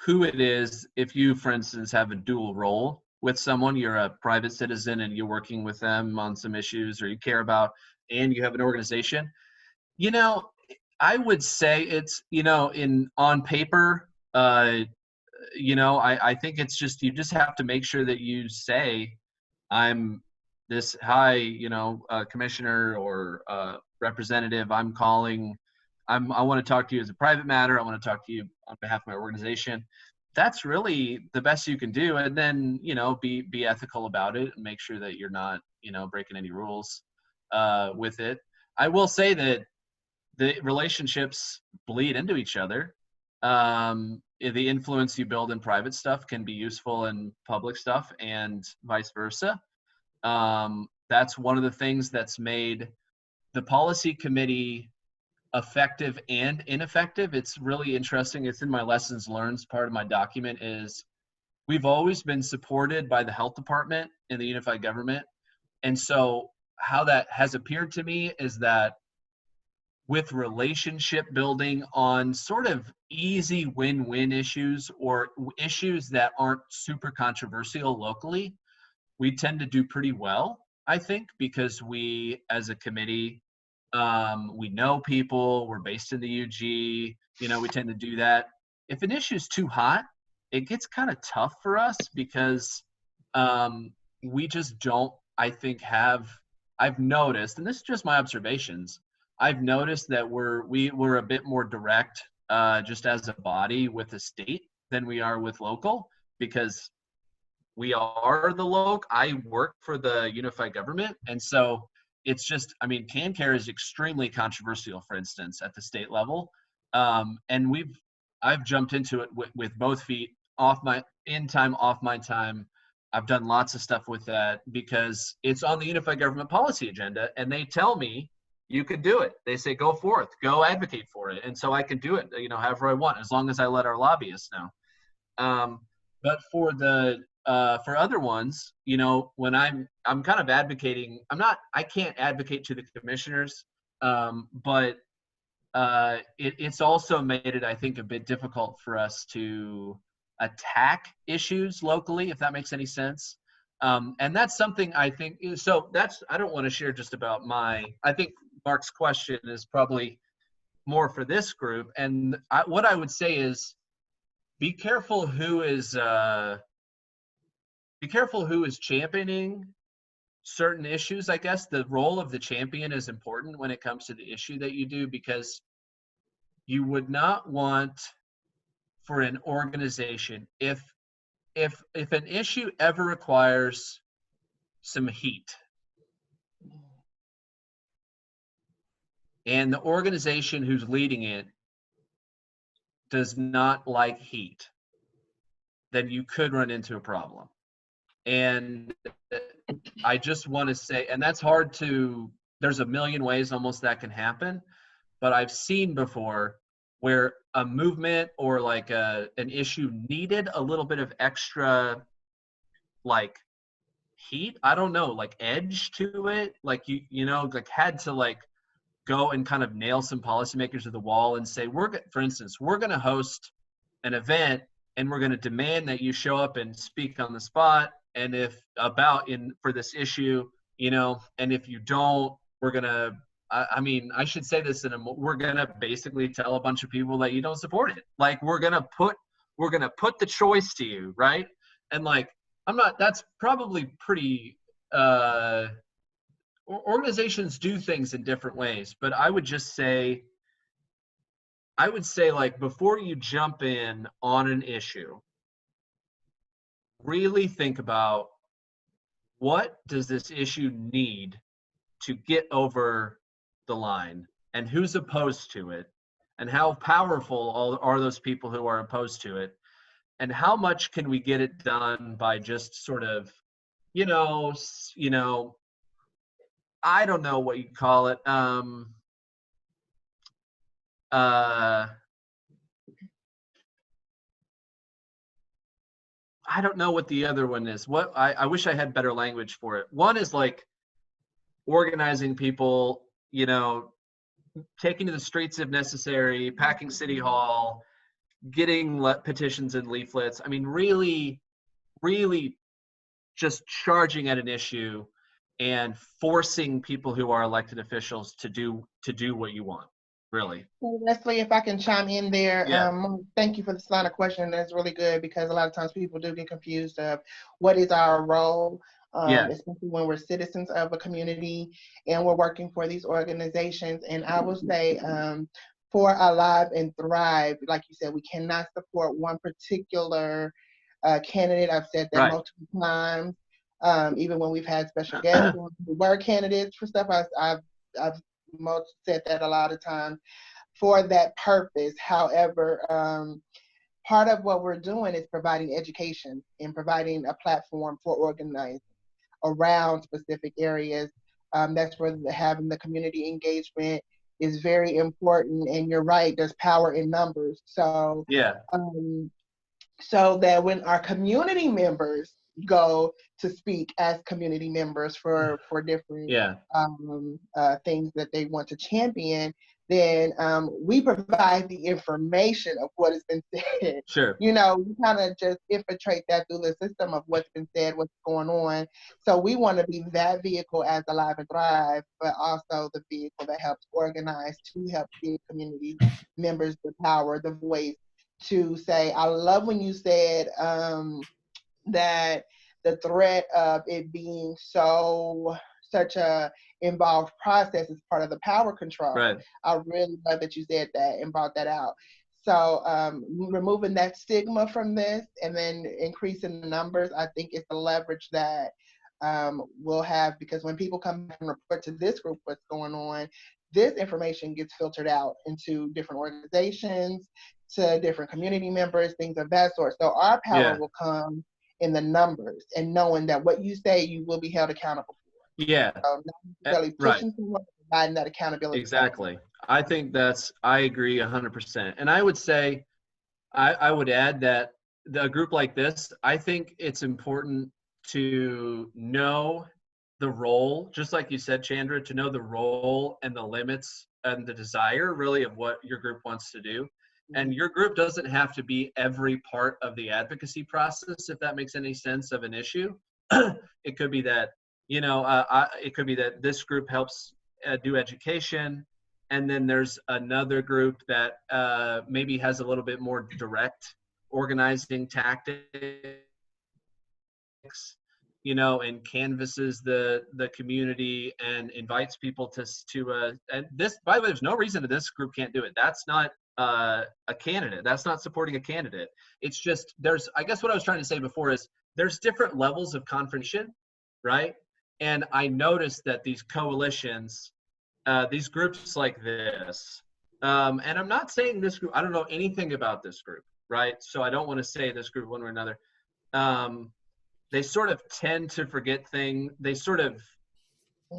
[SPEAKER 2] who it is, if you, for instance, have a dual role with someone, you're a private citizen and you're working with them on some issues or you care about, and you have an organization, I would say it's, on paper, I think it's just, you just have to make sure that you say, I'm this high, commissioner or representative, I want to talk to you as a private matter. I want to talk to you on behalf of my organization. That's really the best you can do. And then, be ethical about it and make sure that you're not, breaking any rules with it. I will say that the relationships bleed into each other. The influence you build in private stuff can be useful in public stuff, and vice versa. That's one of the things that's made the policy committee effective and ineffective. It's really interesting. It's in my lessons learned part of my document. Is we've always been supported by the health department in the unified government. And so how that has appeared to me is that with relationship building on sort of easy win-win issues or issues that aren't super controversial locally, we tend to do pretty well, I think, because we, as a committee, we know people, we're based in the UG, we tend to do that. If an issue is too hot, it gets kind of tough for us because we just don't, I think, I've noticed, and this is just my observations, I've noticed that we're a bit more direct just as a body with the state than we are with local, because we are the local. I work for the unified government. And so it's just, can care is extremely controversial, for instance, at the state level. And I've jumped into it with both feet, in time, off my time, I've done lots of stuff with that because it's on the unified government policy agenda, and they tell me you could do it. They say, go forth, go advocate for it. And so I can do it, however I want, as long as I let our lobbyists know. But for for other ones, when I'm kind of advocating, I can't advocate to the commissioners, but it's also made it, I think, a bit difficult for us to attack issues locally, if that makes any sense. And that's something I think, so I don't want to share just about I think Mark's question is probably more for this group. And what I would say is, be careful who is championing certain issues. I guess the role of the champion is important when it comes to the issue that you do, because you would not want for an organization, if an issue ever requires some heat, and the organization who's leading it does not like heat, then you could run into a problem. And I just want to say, and that's hard there's a million ways almost that can happen, but I've seen before where a movement or like an issue needed a little bit of extra, like, heat, I don't know, like edge to it, like like had to like go and kind of nail some policymakers to the wall and say, for instance, we're going to host an event and we're going to demand that you show up and speak on the spot, and for this issue, and if you don't, we're going to, I should say this we're going to basically tell a bunch of people that you don't support it. Like, we're going to put the choice to you, right? And like, that's probably pretty, organizations do things in different ways, but I would say like, before you jump in on an issue, really think about, what does this issue need to get over the line, and who's opposed to it, and how powerful are those people who are opposed to it, and how much can we get it done by just sort of, I don't know what you call it. I don't know what the other one is. I wish I had better language for it. One is like organizing people, taking to the streets if necessary, packing City Hall, getting petitions and leaflets. I mean, really, really just charging at an issue and forcing people who are elected officials to do what you want, really.
[SPEAKER 1] Leslie, if I can chime in there,
[SPEAKER 2] Yeah.
[SPEAKER 1] Thank you for this line of question. That's really good, because a lot of times people do get confused of what is our role, especially when we're citizens of a community and we're working for these organizations. And I will say, for Alive and Thrive, like you said, we cannot support one particular candidate. I've said that multiple times. Even when we've had special guests who were candidates for stuff, I've said that a lot of times for that purpose. However, part of what we're doing is providing education and providing a platform for organizing around specific areas. That's where having the community engagement is very important. And you're right, there's power in numbers. So so that when our community members go to speak as community members for different things that they want to champion, then we provide the information of what has been said.
[SPEAKER 2] Sure.
[SPEAKER 1] We kind of just infiltrate that through the system of what's been said, what's going on. So we want to be that vehicle as Alive and Thrive, but also the vehicle that helps organize to help give community members the power, the voice to say. I love when you said that the threat of it being such a involved process is part of the power control.
[SPEAKER 2] Right.
[SPEAKER 1] I really love that you said that and brought that out. So removing that stigma from this and then increasing the numbers, I think is the leverage that we'll have, because when people come back and report to this group what's going on, this information gets filtered out into different organizations, to different community members, things of that sort. So our power will come in the numbers and knowing that what you say you will be held accountable for.
[SPEAKER 2] Yeah.
[SPEAKER 1] So not necessarily
[SPEAKER 2] Right.
[SPEAKER 1] pushing someone, providing that accountability.
[SPEAKER 2] Exactly. I think I agree 100%. And I would say, I would add that a group like this, I think it's important to know the role, just like you said, Chandra, to know the role and the limits and the desire really of what your group wants to do. And your group doesn't have to be every part of the advocacy process, if that makes any sense, of an issue. It could be that, it could be that this group helps do education, and then there's another group that maybe has a little bit more direct organizing tactics, and canvasses the community and invites people to and this, by the way, there's no reason that this group can't do it. That's not a candidate. That's not supporting a candidate. It's just, I guess what I was trying to say before is there's different levels of confrontation, right? And I noticed that these coalitions, these groups like this, and I'm not saying this group, I don't know anything about this group, right? So I don't want to say this group one way or another. They sort of tend to forget things. They sort of,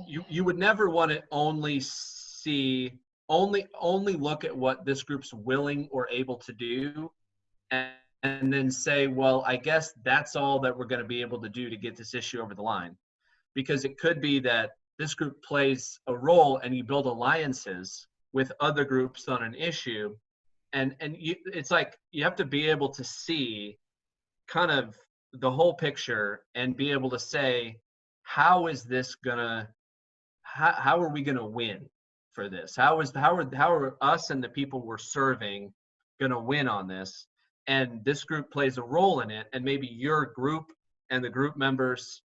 [SPEAKER 2] you would never want to only look at what this group's willing or able to do, and then say, well, I guess that's all that we're going to be able to do to get this issue over the line. Because it could be that this group plays a role and you build alliances with other groups on an issue. And it's like you have to be able to see kind of the whole picture and be able to say, how is this gonna, how are we gonna win for this? How are us and the people we're serving gonna win on this? And this group plays a role in it, and maybe your group and the group members,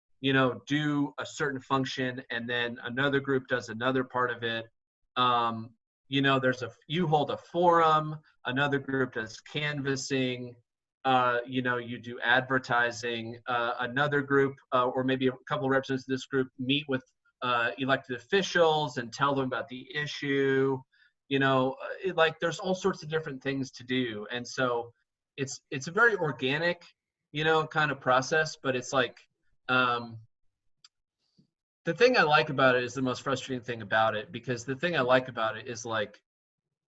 [SPEAKER 2] do a certain function, and then another group does another part of it. You hold a forum, another group does canvassing, you do advertising, another group, or maybe a couple of representatives of this group meet with elected officials and tell them about the issue. There's all sorts of different things to do. And so it's a very organic, kind of process, but it's like, the thing I like about it is the most frustrating thing about it, because the thing I like about it is like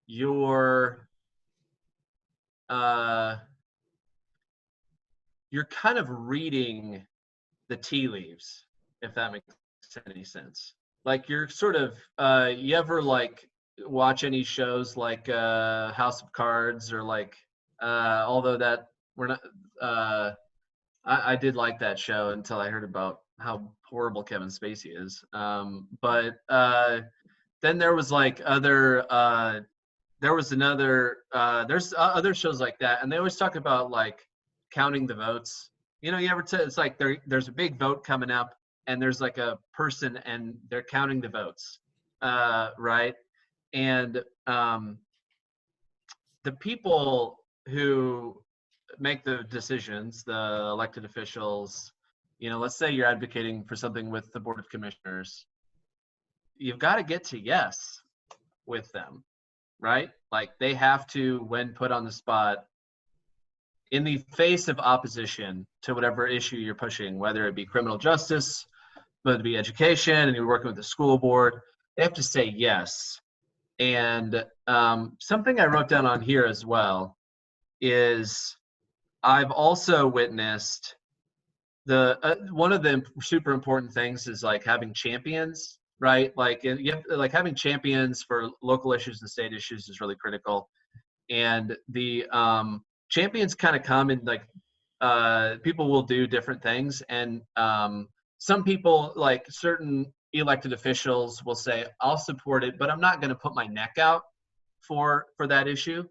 [SPEAKER 2] you're kind of reading the tea leaves, if that makes any sense. Like you're sort of, you ever like watch any shows like House of Cards, or like, although that we're not, I did like that show until I heard about how horrible Kevin Spacey is. But then there was like there's other shows like that, and they always talk about like counting the votes. You ever it's like there's a big vote coming up, and there's like a person and they're counting the votes, right? And the people who make the decisions, the elected officials, let's say you're advocating for something with the Board of Commissioners, you've got to get to yes with them, right? Like they have to, when put on the spot, in the face of opposition to whatever issue you're pushing, whether it be criminal justice, whether it be education, and you're working with the school board, they have to say yes. And something I wrote down on here as well is I've also witnessed one of the super important things is like having champions, right? Like having champions for local issues and state issues is really critical. And the champions kind of come in like people will do different things, and some people, like certain elected officials, will say, I'll support it, but I'm not going to put my neck out for that issue.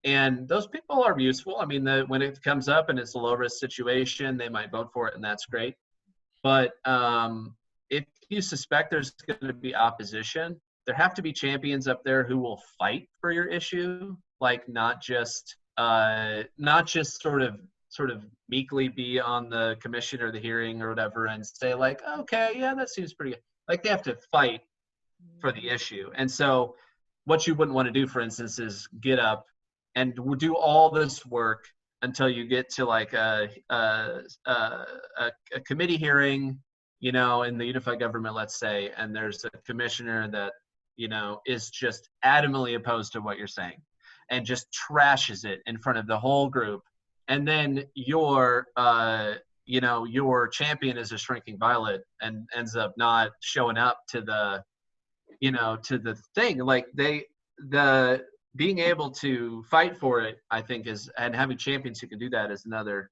[SPEAKER 2] And those people are useful. I mean, when it comes up and it's a low risk situation, they might vote for it, and that's great. But if you suspect there's going to be opposition, there have to be champions up there who will fight for your issue, like not just sort of meekly be on the commission or the hearing or whatever and say like, okay, yeah, that seems pretty good. Like they have to fight for the issue. And so what you wouldn't want to do, for instance, is get up and do all this work until you get to like a committee hearing, you know, in the unified government, let's say, and there's a commissioner that, you know, is just adamantly opposed to what you're saying and just trashes it in front of the whole group. And then your, you know, your champion is a shrinking violet and ends up not showing up to the, you know, to the thing. Like being able to fight for it, I think is, and having champions who can do that is another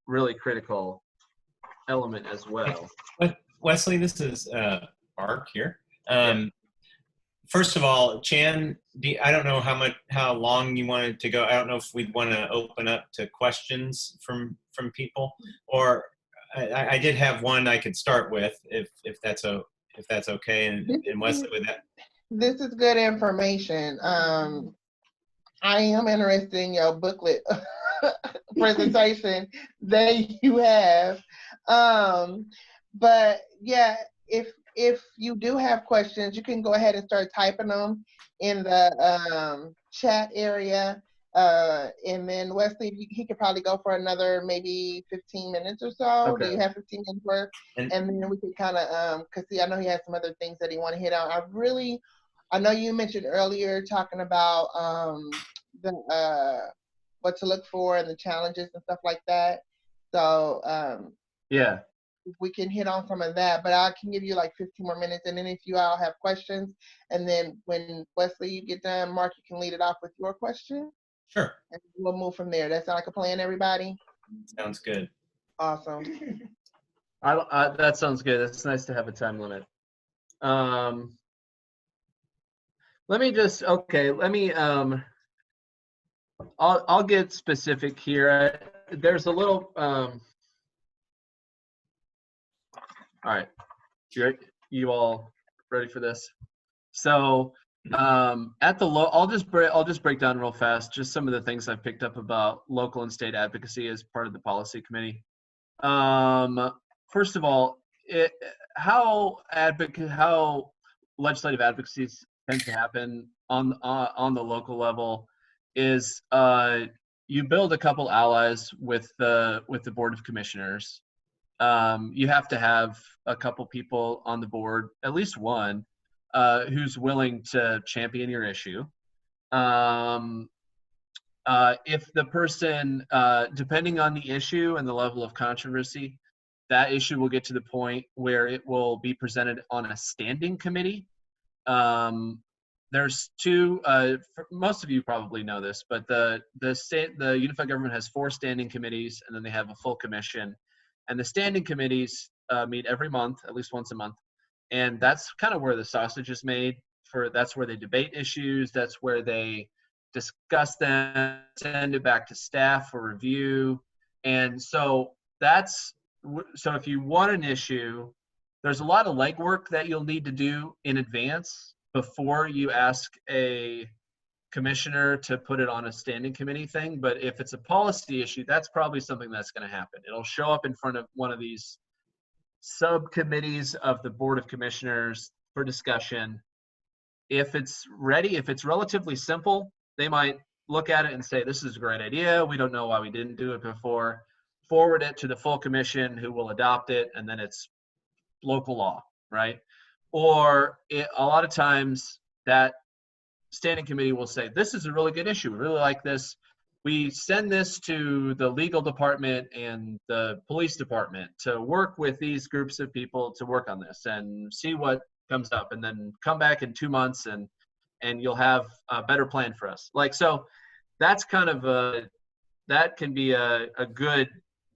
[SPEAKER 2] really critical element as well.
[SPEAKER 3] Wesley, this is Mark here.
[SPEAKER 2] Yeah.
[SPEAKER 3] First of all, Chan, I don't know how long you wanted to go. I don't know if we'd want to open up to questions from people, or I did have one I could start with if that's okay, and Wesley with that.
[SPEAKER 1] This is good information. I am interested in your booklet presentation that you have. But yeah, if you do have questions, you can go ahead and start typing them in the chat area. And then Wesley, he could probably go for another maybe 15 minutes or so.
[SPEAKER 2] Okay.
[SPEAKER 1] Do you have 15 minutes worth? And then we can kind of, because see, I know he has some other things that he want to hit on. I know you mentioned earlier talking about what to look for and the challenges and stuff like that. So
[SPEAKER 2] Yeah.
[SPEAKER 1] we can hit on some of that, but I can give you like 15 more minutes. And then if you all have questions, and then when Wesley, you get done, Mark, you can lead it off with your question.
[SPEAKER 3] Sure.
[SPEAKER 1] And we'll move from there. That sound like a plan, everybody?
[SPEAKER 3] Sounds good.
[SPEAKER 1] Awesome.
[SPEAKER 2] That sounds good. It's nice to have a time limit. Let me I'll get specific here. There's a little all right, you all ready for this? So at the I'll just break down real fast just some of the things I've picked up about local and state advocacy as part of the policy committee. First of all, how legislative advocacies tend to happen on the local level is you build a couple allies with the Board of Commissioners. You have to have a couple people on the board, at least one, who's willing to champion your issue. If the person, depending on the issue and the level of controversy, that issue will get to the point where it will be presented on a standing committee. There's two, most of you probably know this, but the unified government has 4 standing committees, and then they have a full commission. And the standing committees meet every month, at least once a month. And that's kind of where the sausage is made. That's where they debate issues. That's where they discuss them, send it back to staff for review. And so if you want an issue, there's a lot of legwork that you'll need to do in advance before you ask a commissioner to put it on a standing committee thing. But if it's a policy issue, that's probably something that's going to happen. It'll show up in front of one of these subcommittees of the Board of Commissioners for discussion. If it's ready, if it's relatively simple, they might look at it and say, this is a great idea. We don't know why we didn't do it before. Forward it to the full commission, who will adopt it, and then it's local law, right? Or a lot of times that standing committee will say, this is a really good issue. We really like this. We send this to the legal department and the police department to work with these groups of people to work on this and see what comes up, and then come back in 2 months and you'll have a better plan for us. Like, so that's kind of that can be a good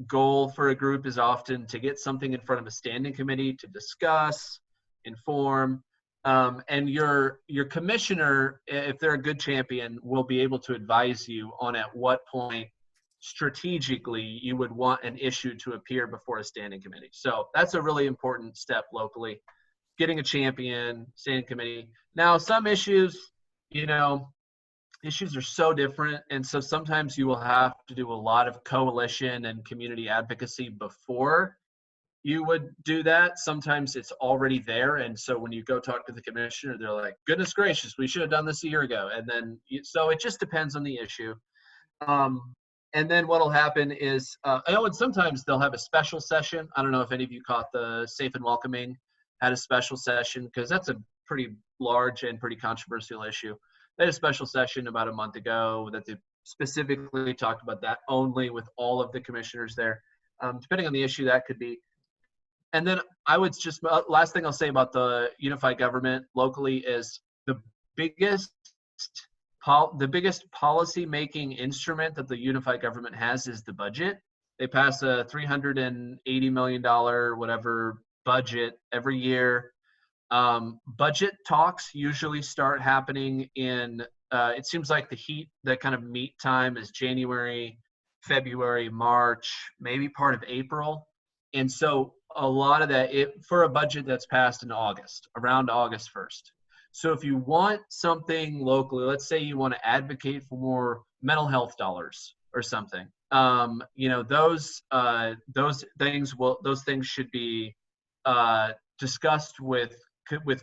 [SPEAKER 2] goal for a group, is often to get something in front of a standing committee to discuss, inform, and your commissioner, if they're a good champion, will be able to advise you on at what point strategically you would want an issue to appear before a standing committee. So that's a really important step locally, getting a champion, standing committee. Now, some issues, issues are so different, and so sometimes you will have to do a lot of coalition and community advocacy before you would do that. Sometimes it's already there, and so when you go talk to the commissioner, they're like, goodness gracious, we should have done this a year ago. And then so it just depends on the issue. And then what'll happen is, and sometimes they'll have a special session. I don't know if any of you caught the Safe and Welcoming had a special session, because that's a pretty large and pretty controversial issue. They had a special session about a month ago that they specifically talked about that only with all of the commissioners there. Depending on the issue, that could be. And then I would just, last thing I'll say about the unified government locally is the biggest policy making instrument that the unified government has is the budget. They pass a $380 million whatever budget every year. Budget talks usually start happening in, it seems like the kind of meat time is January, February, March, maybe part of April. And so a lot of that, for a budget that's passed in August, around August 1st. So if you want something locally, let's say you want to advocate for more mental health dollars or something, those things should be discussed with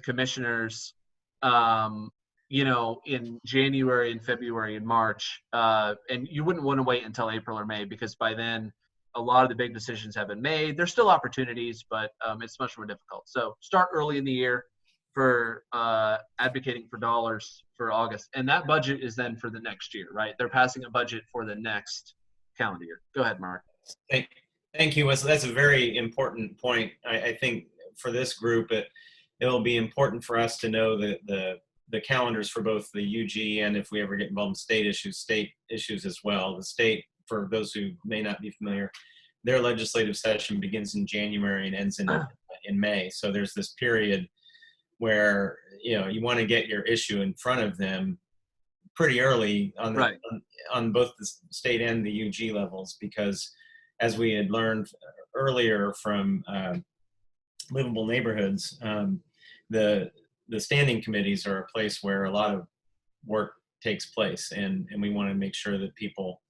[SPEAKER 2] commissioners, in January and February and March, and you wouldn't want to wait until April or May, because by then a lot of the big decisions have been made. There's still opportunities, but it's much more difficult. So start early in the year for advocating for dollars for August. And that budget is then for the next year, right? They're passing a budget for the next calendar year. Go ahead, Mark.
[SPEAKER 3] Thank you, Wesley. That's a very important point. I think for this group, it'll be important for us to know the calendars for both the UG and, if we ever get involved in state issues as well. The state, for those who may not be familiar, their legislative session begins in January and ends in May. So there's this period where you want to get your issue in front of them pretty early on both the state and the UG levels, because as we had learned earlier from livable neighborhoods, the standing committees are a place where a lot of work takes place, and we want to make sure that people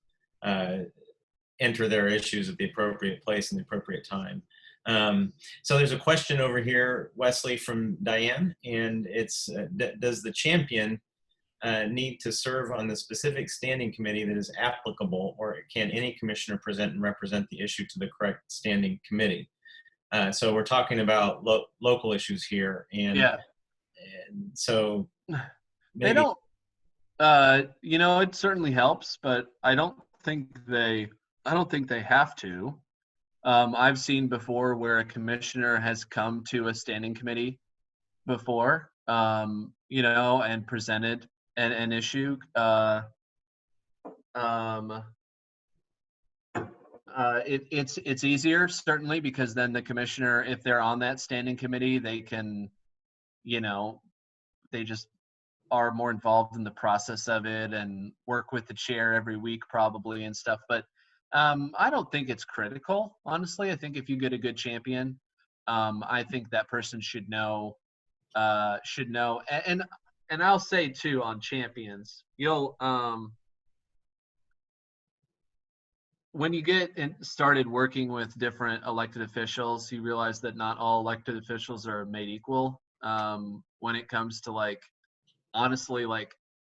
[SPEAKER 3] enter their issues at the appropriate place and the appropriate time. So there's a question over here, Wesley, from Diane, and it's, does the champion need to serve on the specific standing committee that is applicable, or can any commissioner present and represent the issue to the correct standing committee? So we're talking about local issues here, and so
[SPEAKER 2] maybe, they don't. It certainly helps, but I don't think they have to. I've seen before where a commissioner has come to a standing committee before, and presented an issue. It's easier, certainly, because then the commissioner, if they're on that standing committee, they can, they just are more involved in the process of it and work with the chair every week probably and stuff. But I don't think it's critical, honestly. I think if you get a good champion, I think that person should know. And I'll say too, on champions, you'll when you get started working with different elected officials, you realize that not all elected officials are made equal when it comes to honestly,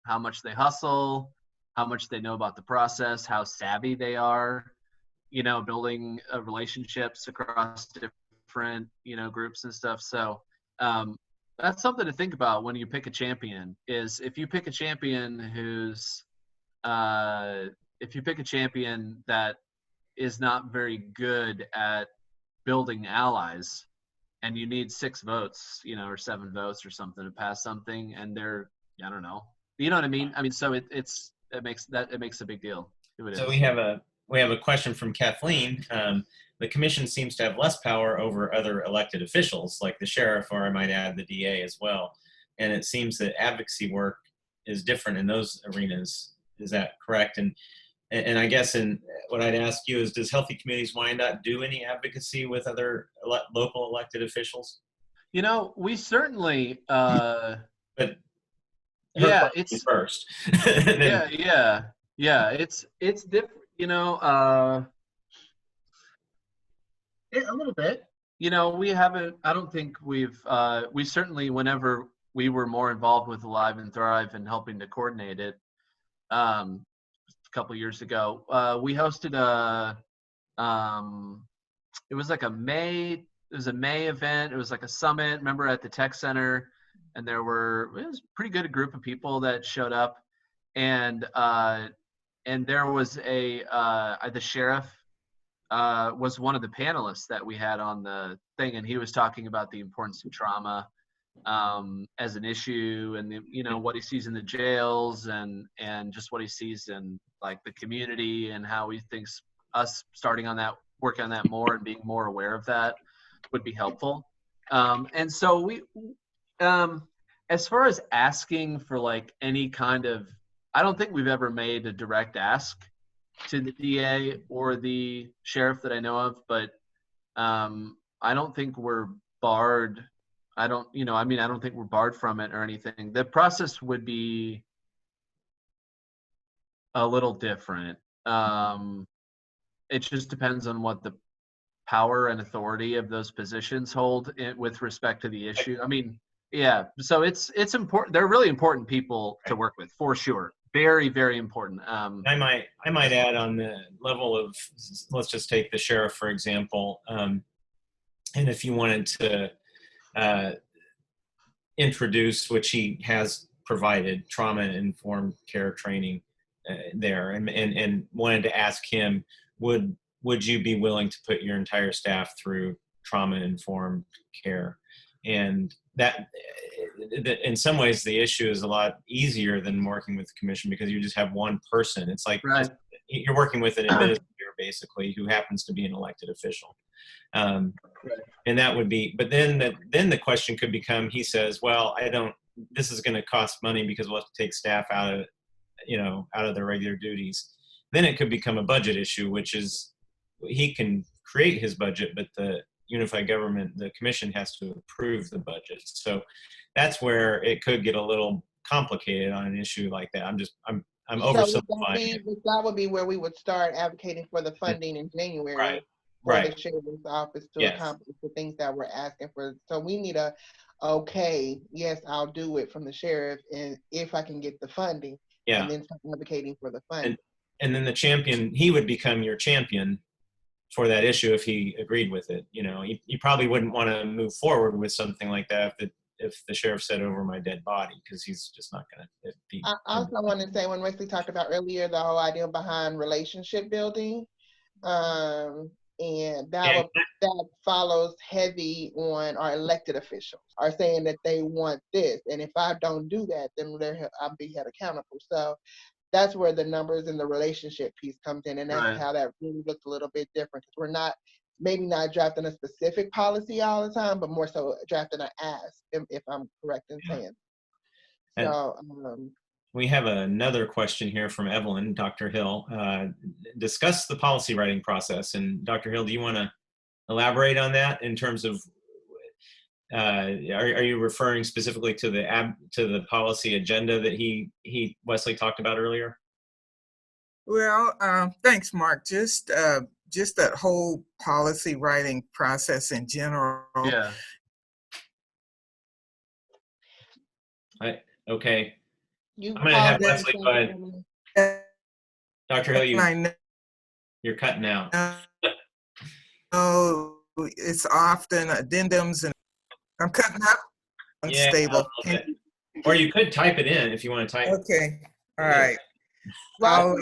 [SPEAKER 2] how much they hustle, how much they know about the process, how savvy they are, building relationships across different, groups and stuff. So that's something to think about when you pick a champion, is if you pick a champion that is not very good at building allies, and you need 6 votes, or 7 votes or something to pass something, and they're, I don't know, you know what I mean? So it makes a big deal.
[SPEAKER 3] So we have a question from Kathleen. The commission seems to have less power over other elected officials, like the sheriff, or I might add the DA as well. And it seems that advocacy work is different in those arenas. Is that correct? And I guess what I'd ask you is, does Healthy Communities Wyandotte do any advocacy with other local elected officials?
[SPEAKER 2] We certainly.
[SPEAKER 3] But
[SPEAKER 2] it's
[SPEAKER 3] first.
[SPEAKER 2] Yeah. It's different. A little bit. We haven't. I don't think we certainly, whenever we were more involved with Alive and Thrive and helping to coordinate it, couple years ago. We hosted it was like a May event. It was like a summit, remember, at the tech center, and it was a pretty good group of people that showed up, and there was the sheriff was one of the panelists that we had on the thing, and he was talking about the importance of trauma as an issue, and what he sees in the jails, and just what he sees in like the community, and how he thinks us starting on that, working on that more, and being more aware of that would be helpful. And so we, as far as asking for like any kind of, I don't think we've ever made a direct ask to the DA or the sheriff that I know of, but I don't think we're barred. I don't think we're barred from it or anything. The process would be a little different. It just depends on what the power and authority of those positions hold with respect to the issue. I mean, yeah. So it's important. They're really important people to work with, for sure. Very, very important.
[SPEAKER 3] I might add, on the level of, let's just take the sheriff for example, and if you wanted to introduce, which he has provided, trauma-informed care training there, and wanted to ask him, would you be willing to put your entire staff through trauma-informed care? And that, in some ways, the issue is a lot easier than working with the commission, because you just have one person. It's like
[SPEAKER 2] right.
[SPEAKER 3] You're working with an administrator basically, who happens to be an elected official. Right. And that would be, but then the question could become, he says, well, this is going to cost money because we'll have to take staff out of their regular duties. Then it could become a budget issue, which is, he can create his budget, but the unified government, the commission, has to approve the budget. So that's where it could get a little complicated on an issue like that. I'm oversimplifying.
[SPEAKER 1] So that would be where we would start advocating for the funding in January.
[SPEAKER 3] Right.
[SPEAKER 1] For
[SPEAKER 3] right.
[SPEAKER 1] the sheriff's office to
[SPEAKER 3] Yes.
[SPEAKER 1] accomplish the things that we're asking for. So we need yes, I'll do it from the sheriff, and if I can get the funding,
[SPEAKER 3] yeah.
[SPEAKER 1] and then start advocating for the funding.
[SPEAKER 3] And then the champion, he would become your champion for that issue if he agreed with it. You probably wouldn't want to move forward with something like that if the sheriff said, over my dead body, because he's just not going to be.
[SPEAKER 1] I also want to say, when Wesley talked about earlier, the whole idea behind relationship building, and that follows heavy on our elected officials are saying that they want this, and if I don't do that, then I'll be held accountable. So that's where the numbers and the relationship piece comes in, and that's right. How that really looks a little bit different, because we're maybe not drafting a specific policy all the time, but more so drafting an ask, if I'm correct in saying. So
[SPEAKER 3] we have another question here from Evelyn, Dr. Hill. Discuss the policy writing process. And Dr. Hill, do you want to elaborate on that in terms of, are you referring specifically to the policy agenda that Wesley talked about earlier?
[SPEAKER 5] Well, thanks, Mark. Just that whole policy writing process in general.
[SPEAKER 2] Yeah.
[SPEAKER 3] Okay. I'm going to have Wesley, but Dr. Hill, you're cutting out.
[SPEAKER 5] Oh, it's often addendums, and I'm cutting out. Unstable.
[SPEAKER 3] Yeah, or you could type it in if you want to type.
[SPEAKER 5] Okay. All right.
[SPEAKER 1] Well,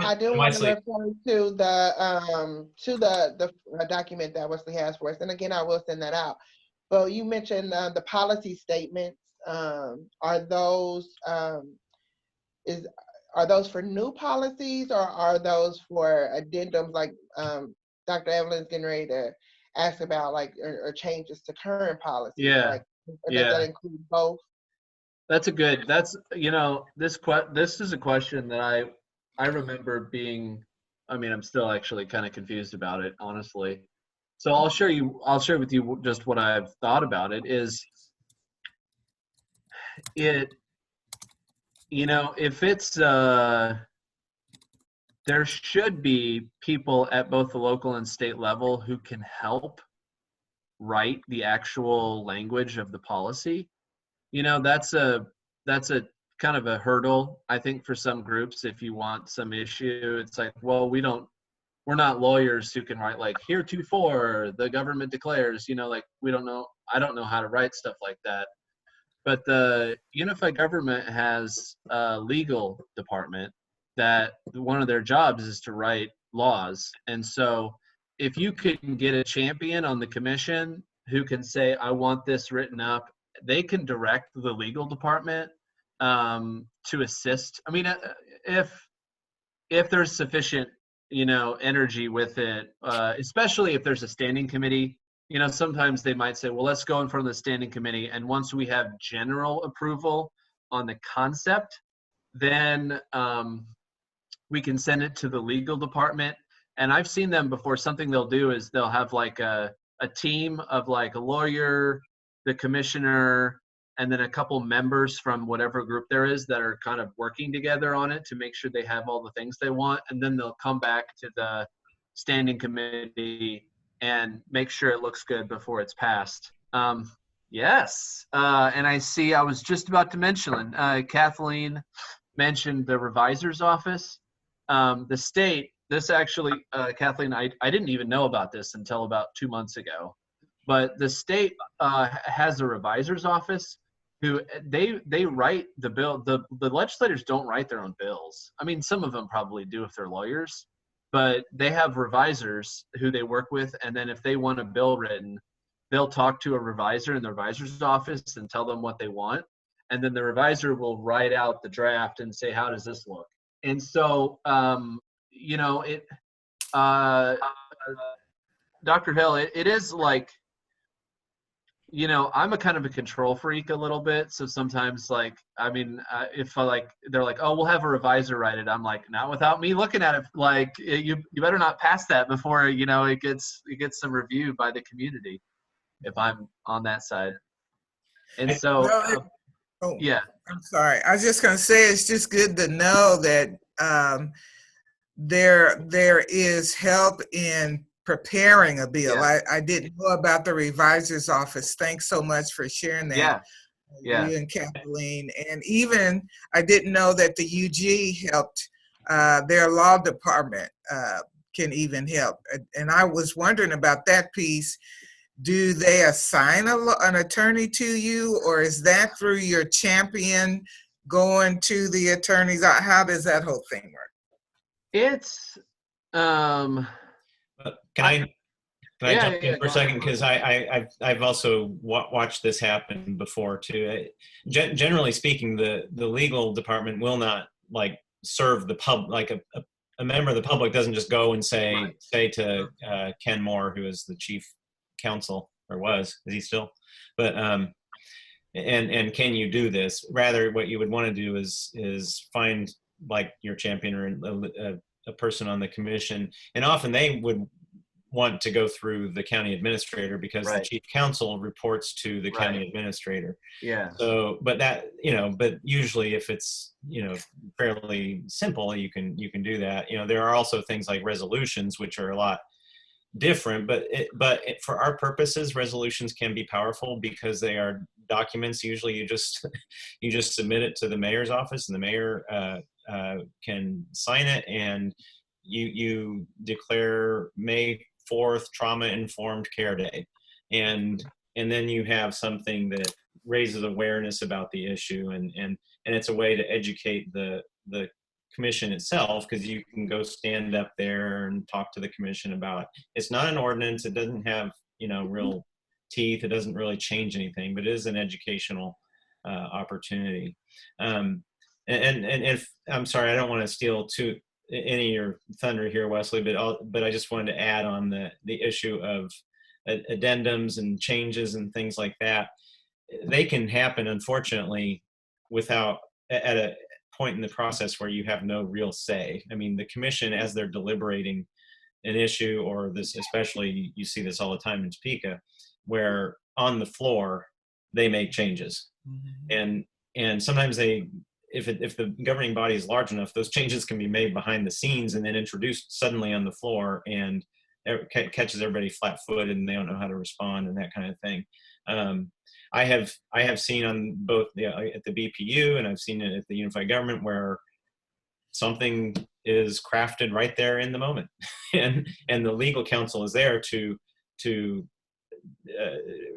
[SPEAKER 1] I do want to refer to the document that Wesley has for us, and again, I will send that out. But you mentioned the policy statements. Are those for new policies, or are those for addendums, like Dr. Evelyn's getting ready to ask about, like, or changes to current policies?
[SPEAKER 2] Yeah.
[SPEAKER 1] Like, does that include both?
[SPEAKER 2] This is a question that I remember being, I'm still actually kind of confused about it, honestly. So I'll share with you just what I've thought about it. If it's, there should be people at both the local and state level who can help write the actual language of the policy. That's a kind of a hurdle, I think, for some groups. If you want some issue, it's like, well, we're not lawyers who can write like heretofore the government declares, like we don't know. I don't know how to write stuff like that. But the unified government has a legal department that one of their jobs is to write laws. And so if you can get a champion on the commission who can say, I want this written up, they can direct the legal department to assist. I mean, if there's sufficient, energy with it, especially if there's a standing committee. Sometimes they might say, well, let's go in front of the standing committee. And once we have general approval on the concept, then we can send it to the legal department. And I've seen them before. Something they'll do is they'll have like a team of like a lawyer, the commissioner, and then a couple members from whatever group there is that are kind of working together on it to make sure they have all the things they want. And then they'll come back to the standing committee and make sure it looks good before it's passed. Yes. And I was just about to mention, Kathleen mentioned the revisor's office. The state, this actually, Kathleen, I didn't even know about this until about 2 months ago, but the state has a revisor's office who they write the bill. The legislators don't write their own bills. I mean, some of them probably do if they're lawyers, but they have revisors who they work with. And then if they want a bill written, they'll talk to a revisor in the revisor's office and tell them what they want. And then the revisor will write out the draft and say, how does this look? And so, Dr. Hill, it is like, I'm a kind of a control freak a little bit. So sometimes if they're like, oh, we'll have a revisor write it. I'm like, not without me looking at it. Like you better not pass that before, it gets some review by the community if I'm on that side. And so, yeah.
[SPEAKER 5] I'm sorry. I was just going to say, it's just good to know that there is help in preparing a bill.
[SPEAKER 2] Yeah.
[SPEAKER 5] I didn't know about the revisor's office. Thanks so much for sharing that.
[SPEAKER 2] Yeah.
[SPEAKER 5] You and Kathleen. And even I didn't know that the UG helped. Their law department can even help. And I was wondering about that piece. Do they assign an attorney to you, or is that through your champion going to the attorneys? How does that whole thing work?
[SPEAKER 2] It's
[SPEAKER 3] Can I jump in for a second? Because I've also watched this happen before too. Generally speaking, the legal department will not serve the pub. A member of the public doesn't just go and say to Ken Moore, who is the chief counsel, or is he still? But and can you do this? Rather, what you would want to do is find your champion or a person on the commission, and often they would want to go through the county administrator because the chief counsel reports to the county administrator.
[SPEAKER 2] Yeah.
[SPEAKER 3] So, but usually if it's, fairly simple, you can do that. There are also things like resolutions, which are a lot different, but for our purposes, resolutions can be powerful because they are documents. Usually you just submit it to the mayor's office, and the mayor can sign it, and you declare May 4th Trauma Informed Care Day, and then you have something that raises awareness about the issue, and it's a way to educate the commission itself, because you can go stand up there and talk to the commission about, it's not an ordinance, it doesn't have real teeth, it doesn't really change anything, but it is an educational opportunity. And if I'm sorry, I don't want to steal any of your thunder here, Wesley, but I just wanted to add on the issue of addendums and changes and things like that. They can happen, unfortunately, at a point in the process where you have no real say. I mean, the commission, as they're deliberating an issue, or this, especially you see this all the time in Topeka, where on the floor they make changes, and sometimes if the governing body is large enough, those changes can be made behind the scenes and then introduced suddenly on the floor, and it catches everybody flat-footed and they don't know how to respond and that kind of thing. I have seen on both at the BPU, and I've seen it at the unified government, where something is crafted right there in the moment, and the legal counsel is there to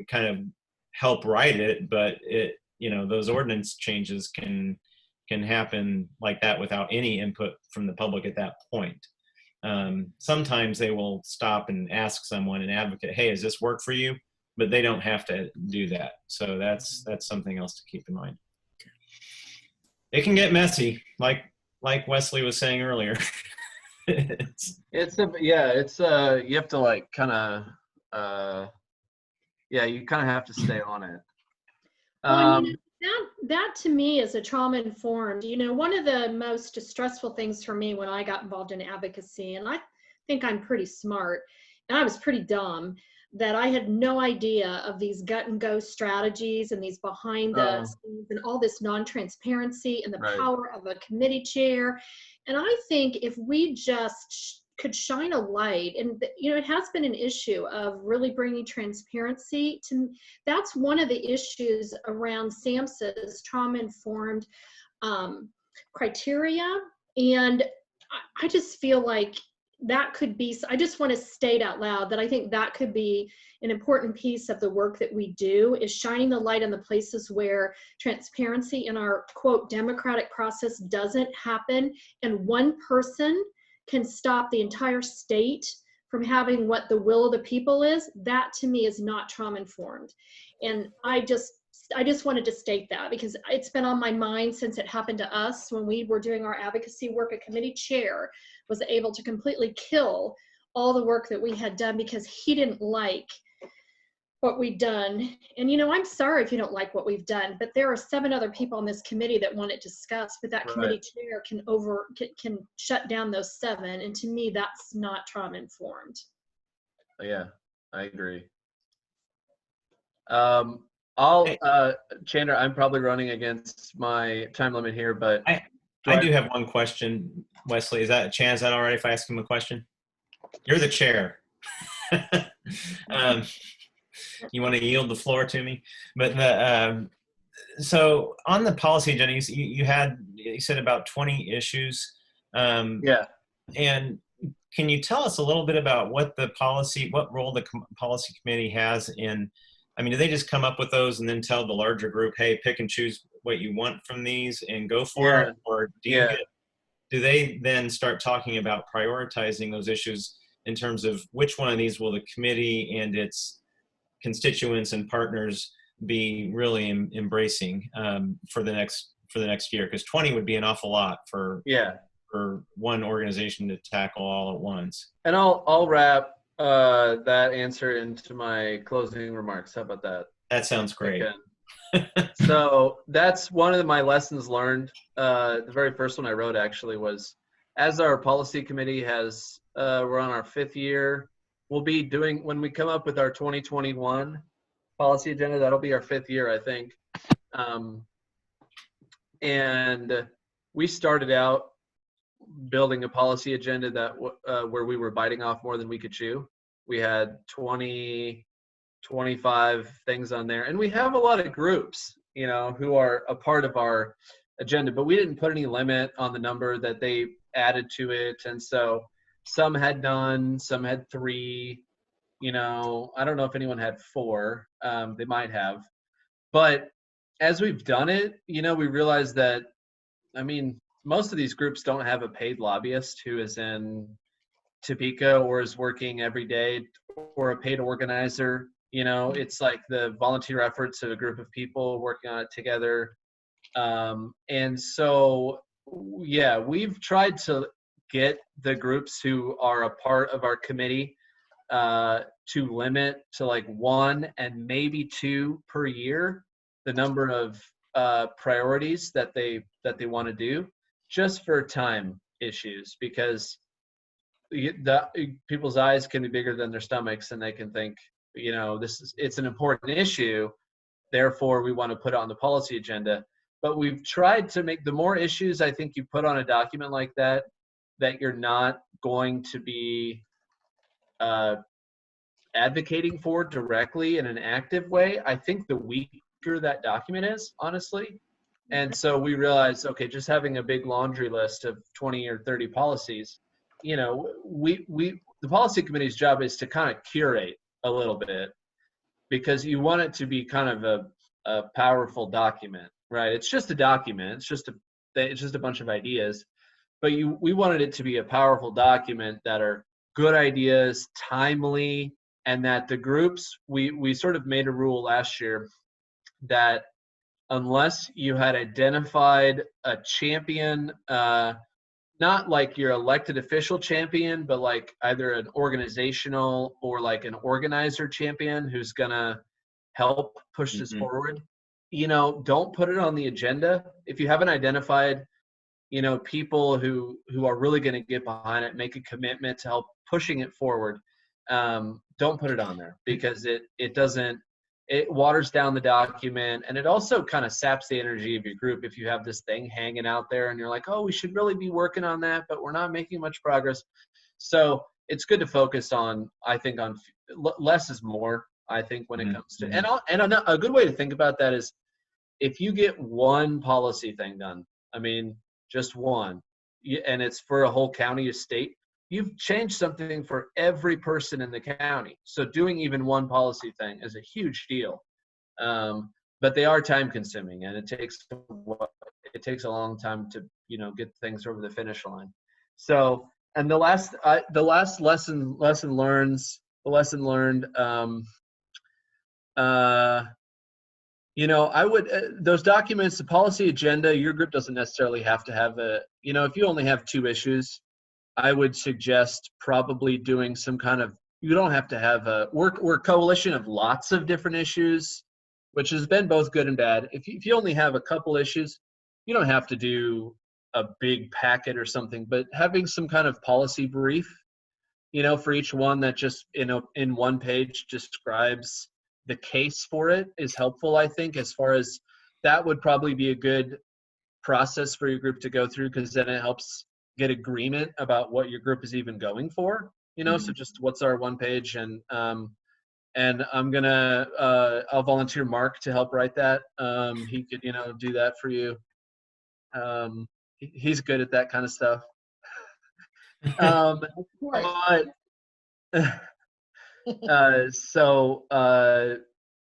[SPEAKER 3] kind of help write it, but those ordinance changes can happen like that without any input from the public at that point. Sometimes they will stop and ask someone, an advocate, hey, does this work for you? But they don't have to do that. So that's something else to keep in mind. It can get messy, like Wesley was saying earlier.
[SPEAKER 2] you have to like kind of you kind of have to stay on it.
[SPEAKER 6] Well, that to me is a trauma informed. One of the most distressful things for me when I got involved in advocacy, and I think I'm pretty smart, and I was pretty dumb, that I had no idea of these gut and go strategies and these behind the scenes and all this non-transparency and the power of a committee chair. And I think if we just could shine a light, and it has been an issue of really bringing transparency to, that's one of the issues around SAMHSA's trauma-informed criteria. And I just feel like that could be, I just want to state out loud that I think that could be an important piece of the work that we do, is shining the light on the places where transparency in our, quote, democratic process doesn't happen, and one person can stop the entire state from having what the will of the people is. That to me is not trauma informed. And I just wanted to state that, because it's been on my mind since it happened to us when we were doing our advocacy work. A committee chair was able to completely kill all the work that we had done because he didn't like what we'd done. And I'm sorry if you don't like what we've done, but there are 7 other people on this committee that want it discussed, but that committee chair can shut down those 7. And to me, that's not trauma informed.
[SPEAKER 2] Yeah, I agree. Chandra, I'm probably running against my time limit here, but
[SPEAKER 3] I do have one question, Wesley. Is that all right if I ask him a question? You're the chair. You want to yield the floor to me? But so on the policy agenda, you said about 20 issues. And can you tell us a little bit about what role the policy committee has in? I mean, do they just come up with those and then tell the larger group, hey, pick and choose what you want from these and go for it? Or do they then start talking about prioritizing those issues in terms of which one of these will the committee and its constituents and partners be really embracing for the next year? Because 20 would be an awful lot for one organization to tackle all at once.
[SPEAKER 2] And I'll wrap that answer into my closing remarks. How about that?
[SPEAKER 3] That sounds great.
[SPEAKER 2] So that's one of my lessons learned. The very first one I wrote actually was, as our policy committee we're on our 5th year. We'll be doing, when we come up with our 2021 policy agenda, that'll be our 5th year, I think. And we started out building a policy agenda that where we were biting off more than we could chew. We had 20, 25 things on there, and we have a lot of groups, who are a part of our agenda, but we didn't put any limit on the number that they added to it. And so some had none, some had 3, I don't know if anyone had 4, they might have. But as we've done it, we realized that, most of these groups don't have a paid lobbyist who is in Topeka or is working every day, or a paid organizer. It's like the volunteer efforts of a group of people working on it together. And so, we've tried to get the groups who are a part of our committee to limit to like 1 and maybe 2 per year, the number of priorities that they want to do, just for time issues, because people's eyes can be bigger than their stomachs, and they can think, it's an important issue, therefore we want to put it on the policy agenda. But we've tried to make, the more issues I think you put on a document like that you're not going to be advocating for directly in an active way, I think the weaker that document is, honestly. And so we realized, okay, just having a big laundry list of 20 or 30 policies, you know, the policy committee's job is to kind of curate a little bit, because you want it to be kind of a powerful document, right? It's just a document. It's just a bunch of ideas, but we wanted it to be a powerful document that are good ideas, timely, and that the groups, we sort of made a rule last year that unless you had identified a champion, not like your elected official champion, but like either an organizational or like an organizer champion who's gonna help push this forward, you know, don't put it on the agenda. If you haven't identified, you know, people who are really gonna get behind it, make a commitment to help pushing it forward, don't put it on there, because it waters down the document, and it also kind of saps the energy of your group if you have this thing hanging out there and you're like, oh, we should really be working on that, but we're not making much progress. So it's good to focus on, I think, on less is more, I think, when it comes to, and a good way to think about that is if you get one policy thing done, I mean, just one, and it's for a whole county or state, you've changed something for every person in the county. So doing even one policy thing is a huge deal. But they are time consuming, and it takes a long time to, you know, get things over the finish line. So, and the last lesson learned, you know, I would, those documents, the policy agenda, your group doesn't necessarily have to have you know, if you only have 2 issues, I would suggest probably doing some kind of, you don't have to have we're a coalition of lots of different issues, which has been both good and bad. If you only have a couple issues, you don't have to do a big packet or something, but having some kind of policy brief, you know, for each one that just, you know, in one page describes the case for it is helpful, I think, as far as that would probably be a good process for your group to go through, because then it helps get agreement about what your group is even going for, you know. So just what's our one page, and I'm gonna I'll volunteer Mark to help write that. He could, you know, do that for you. He's good at that kind of stuff. So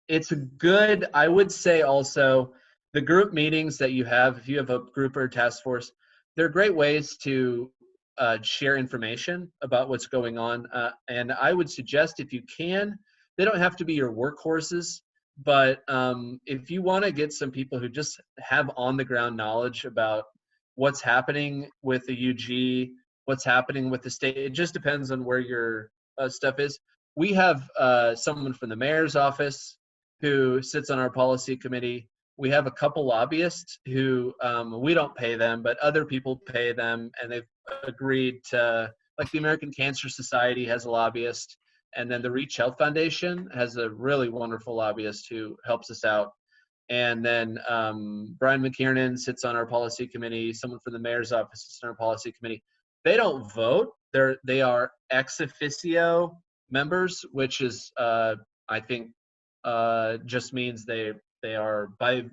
[SPEAKER 2] it's good, I would say also, the group meetings that you have, if you have a group or a task force, they're great ways to share information about what's going on. And I would suggest, if you can, they don't have to be your workhorses, but if you want to get some people who just have on the ground knowledge about what's happening with the UG, what's happening with the state, it just depends on where your stuff is. We have someone from the mayor's office who sits on our policy committee. We have a couple lobbyists who we don't pay them, but other people pay them, and they've agreed to, like the American Cancer Society has a lobbyist, and then the Reach Health Foundation has a really wonderful lobbyist who helps us out. And then Brian McKiernan sits on our policy committee. Someone from the mayor's office sits on our policy committee. They don't vote. They are ex officio members, which is I think just means they are by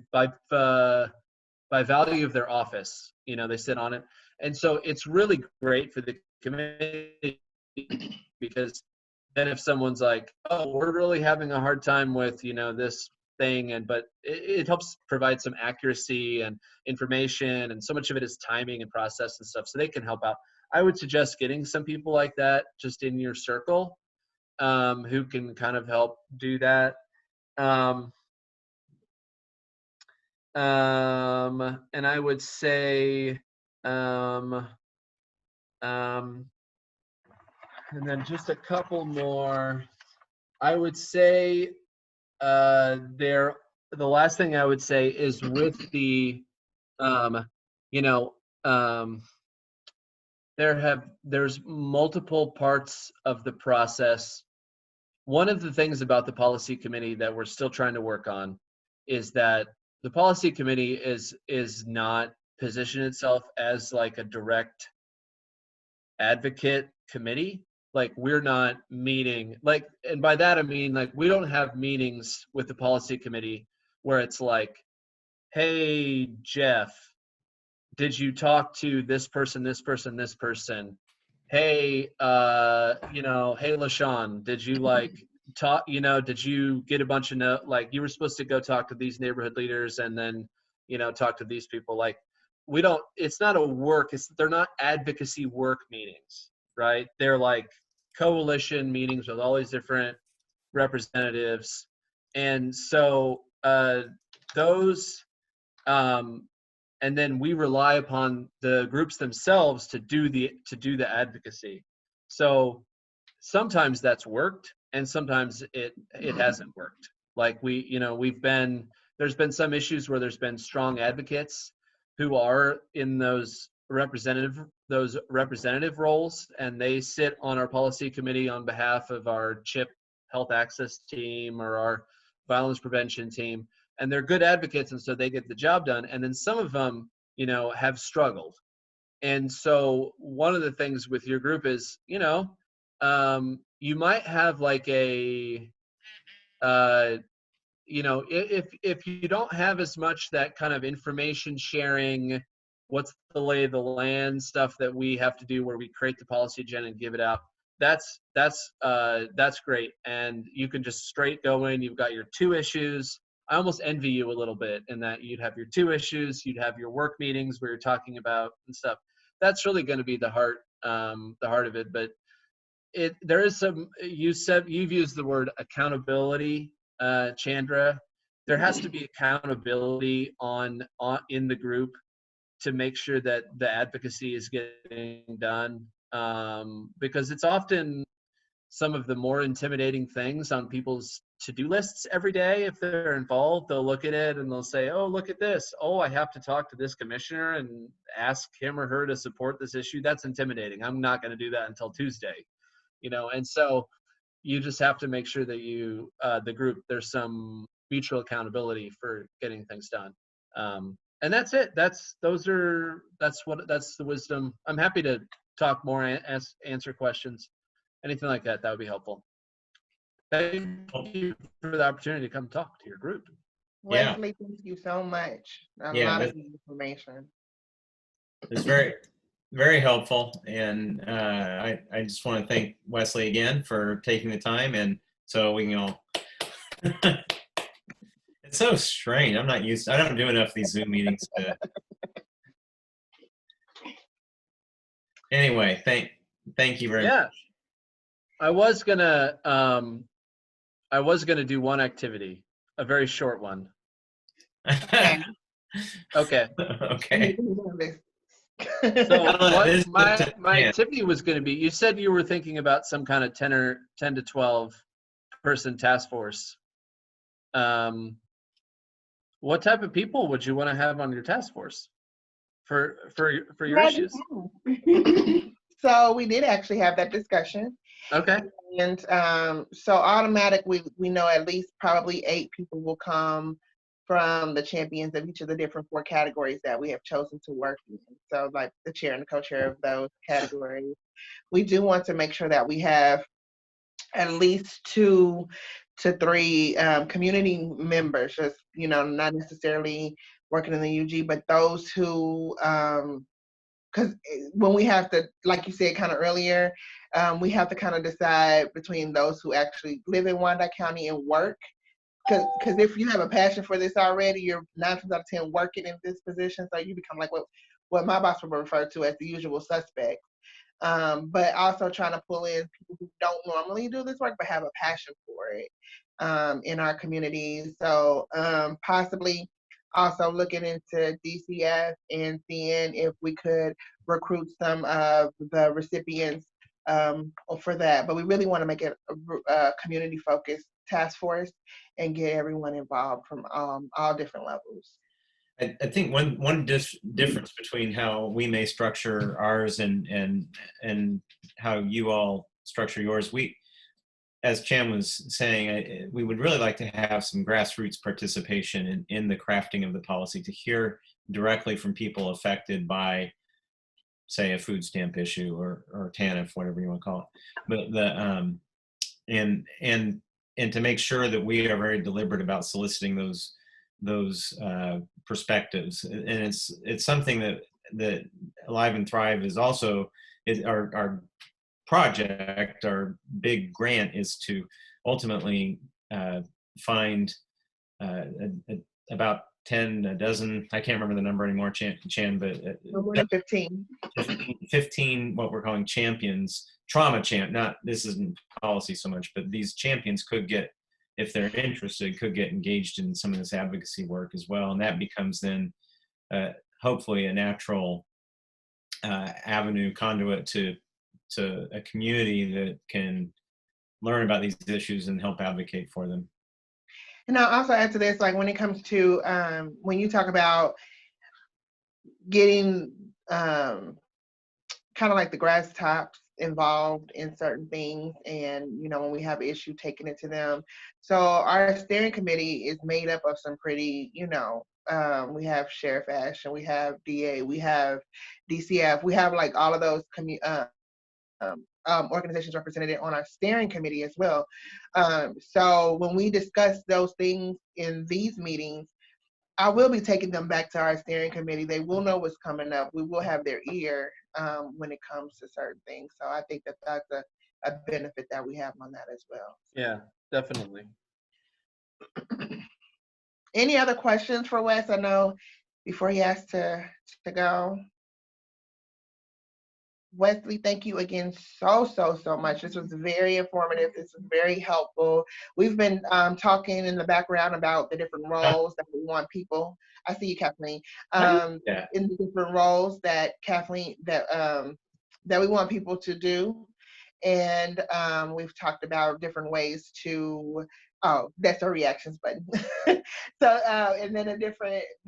[SPEAKER 2] value of their office, you know, they sit on it. And so it's really great for the committee, because then if someone's like, oh, we're really having a hard time with, you know, this thing, but it helps provide some accuracy and information, and so much of it is timing and process and stuff, so they can help out. I would suggest getting some people like that just in your circle, who can kind of help do that. And I would say, and then just a couple more. I would say the last thing I would say is with the, you know, there's multiple parts of the process. One of the things about the policy committee that we're still trying to work on is that the policy committee is not positioned itself as like a direct advocate committee. like we're not meeting, like, and by that I mean like we don't have meetings with the policy committee where it's like, hey Jeff, did you talk to this person, this person, this person? Hey, hey LaShawn, did you like talk, did you get a bunch of like you were supposed to go talk to these neighborhood leaders and then, talk to these people. Like we don't, it's not a work, they're not advocacy work meetings, right? They're like coalition meetings with all these different representatives. And so those, and then we rely upon the groups themselves to do the advocacy. So sometimes that's worked and sometimes it hasn't worked. Like there's been some issues where there's been strong advocates who are in those representative roles, and they sit on our policy committee on behalf of our CHIP health access team or our violence prevention team, and they're good advocates, and so they get the job done. And then some of them, have struggled. And so one of the things with your group is, you might have like a, if you don't have as much that kind of information sharing, what's the lay of the land stuff that we have to do where we create the policy agenda and give it out, that's great. And you can just straight go in, you've got your 2 issues. I almost envy you a little bit in that you'd have your 2 issues, you'd have your work meetings where you're talking about and stuff. That's really going to be the heart of it. But there is some, you've used the word accountability, Chandra. There has to be accountability in the group to make sure that the advocacy is getting done, because it's often some of the more intimidating things on people's to-do lists every day. If they're involved, they'll look at it and they'll say, oh, look at this. Oh, I have to talk to this commissioner and ask him or her to support this issue. That's intimidating. I'm not going to do that until Tuesday, and so you just have to make sure that the group, there's some mutual accountability for getting things done. And that's it. That's the wisdom. I'm happy to talk more, answer questions, anything like that. That would be helpful. Thank you for the opportunity to come talk to your group.
[SPEAKER 1] Wesley, thank you so much. A lot of information.
[SPEAKER 3] It's very, very helpful. And I just want to thank Wesley again for taking the time. And so we can all, it's so strange. I'm not used to, I don't do enough of these Zoom meetings to. Anyway, thank you very much.
[SPEAKER 2] I was gonna do one activity, a very short one. Okay.
[SPEAKER 3] Okay.
[SPEAKER 2] So my activity was going to be, you said you were thinking about some kind of 10 to 12 person task force. What type of people would you want to have on your task force for your issues?
[SPEAKER 1] So we did actually have that discussion.
[SPEAKER 2] Okay.
[SPEAKER 1] And so automatic, we know at least probably 8 people will come from the champions of each of the different 4 categories that we have chosen to work in. So like the chair and the co-chair of those categories. We do want to make sure that we have at least 2 to 3 community members, just, not necessarily working in the UG, but those who, because when we have to, like you said kind of earlier, we have to kind of decide between those who actually live in Wyandotte County and work. Because if you have a passion for this already, you're 9 times out of 10 working in this position, so you become like what my boss would refer to as the usual suspect. But also trying to pull in people who don't normally do this work but have a passion for it in our communities. So possibly also looking into DCF and seeing if we could recruit some of the recipients for that. But we really want to make it a community-focused task force and get everyone involved from all different levels.
[SPEAKER 3] I think one difference between how we may structure ours and how you all structure yours, as Chan was saying, we would really like to have some grassroots participation in the crafting of the policy, to hear directly from people affected by say a food stamp issue or TANF, whatever you want to call it. But and to make sure that we are very deliberate about soliciting those perspectives. And it's something that Alive and Thrive is also our project, our big grant is to ultimately find about a dozen, I can't remember the number anymore, Chan, but
[SPEAKER 1] No more than 15.
[SPEAKER 3] 15 what we're calling champions, not, this isn't policy so much, but these champions could get, if they're interested, could get engaged in some of this advocacy work as well. And that becomes then hopefully a natural avenue, conduit to a community that can learn about these issues and help advocate for them.
[SPEAKER 1] And I'll also add to this, like when it comes to when you talk about getting kind of like the grass tops involved in certain things, and when we have issue, taking it to them. So our steering committee is made up of some pretty, we have Sheriff Ash, and we have DA, we have DCF, we have like all of those organizations represented on our steering committee as well. So when we discuss those things in these meetings, I will be taking them back to our steering committee. They will know what's coming up. We will have their ear when it comes to certain things. So I think that that's a benefit that we have on that as well.
[SPEAKER 2] Yeah, definitely.
[SPEAKER 1] Any other questions for Wes? I know before he has to go. Wesley, thank you again so much. This was very informative. This was very helpful. We've been talking in the background about the different roles that we want people. I see you, Kathleen. In the different roles that Kathleen that we want people to do, and we've talked about different ways to. Oh, that's a reactions button. So, and then the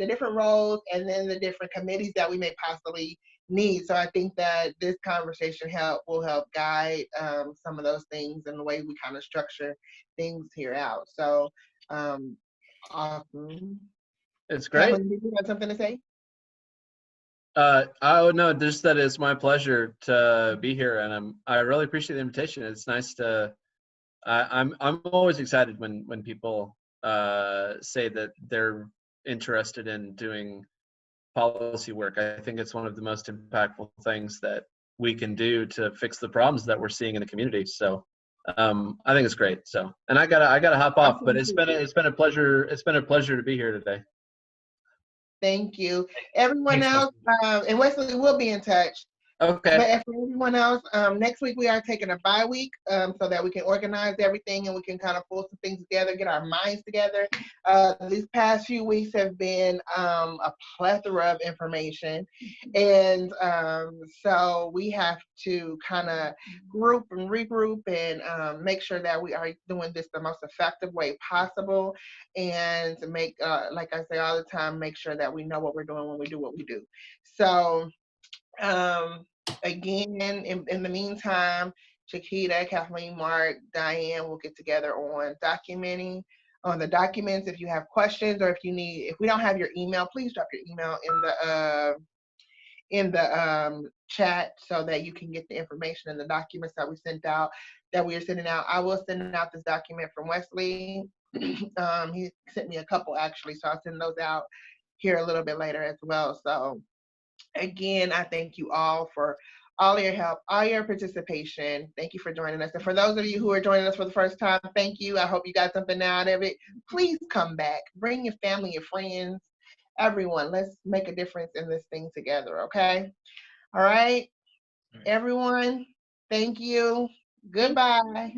[SPEAKER 1] different roles, and then the different committees that we may possibly need. So I think that this conversation will help guide some of those things and the way we kind of structure things here out. So awesome.
[SPEAKER 2] It's great.
[SPEAKER 1] Kathleen, did you have something to say?
[SPEAKER 2] Oh no, just that it's my pleasure to be here, and I really appreciate the invitation. It's nice to. I'm always excited when people say that they're interested in doing policy work. I think it's one of the most impactful things that we can do to fix the problems that we're seeing in the community. So I think it's great. So, and I gotta hop off, but it's been a pleasure. It's been a pleasure to be here today.
[SPEAKER 1] Thank you. Everyone else, and Wesley will be in touch.
[SPEAKER 2] Okay.
[SPEAKER 1] But for everyone else, next week we are taking a bye week so that we can organize everything and we can kind of pull some things together, get our minds together. These past few weeks have been a plethora of information. And so we have to kind of group and regroup and make sure that we are doing this the most effective way possible. And to make, like I say all the time, make sure that we know what we're doing when we do what we do. So, again, in the meantime, Chiquita, Kathleen, Mark, Diane will get together on documenting on the documents. If you have questions or if we don't have your email, please drop your email in the chat so that you can get the information and the documents that we are sending out. I will send out this document from Wesley. He sent me a couple actually, so I'll send those out here a little bit later as well. So again, I thank you all for all your help, all your participation. Thank you for joining us. And for those of you who are joining us for the first time, thank you. I hope you got something out of it. Please come back. Bring your family, your friends, everyone. Let's make a difference in this thing together, okay? All right, everyone, thank you. Goodbye.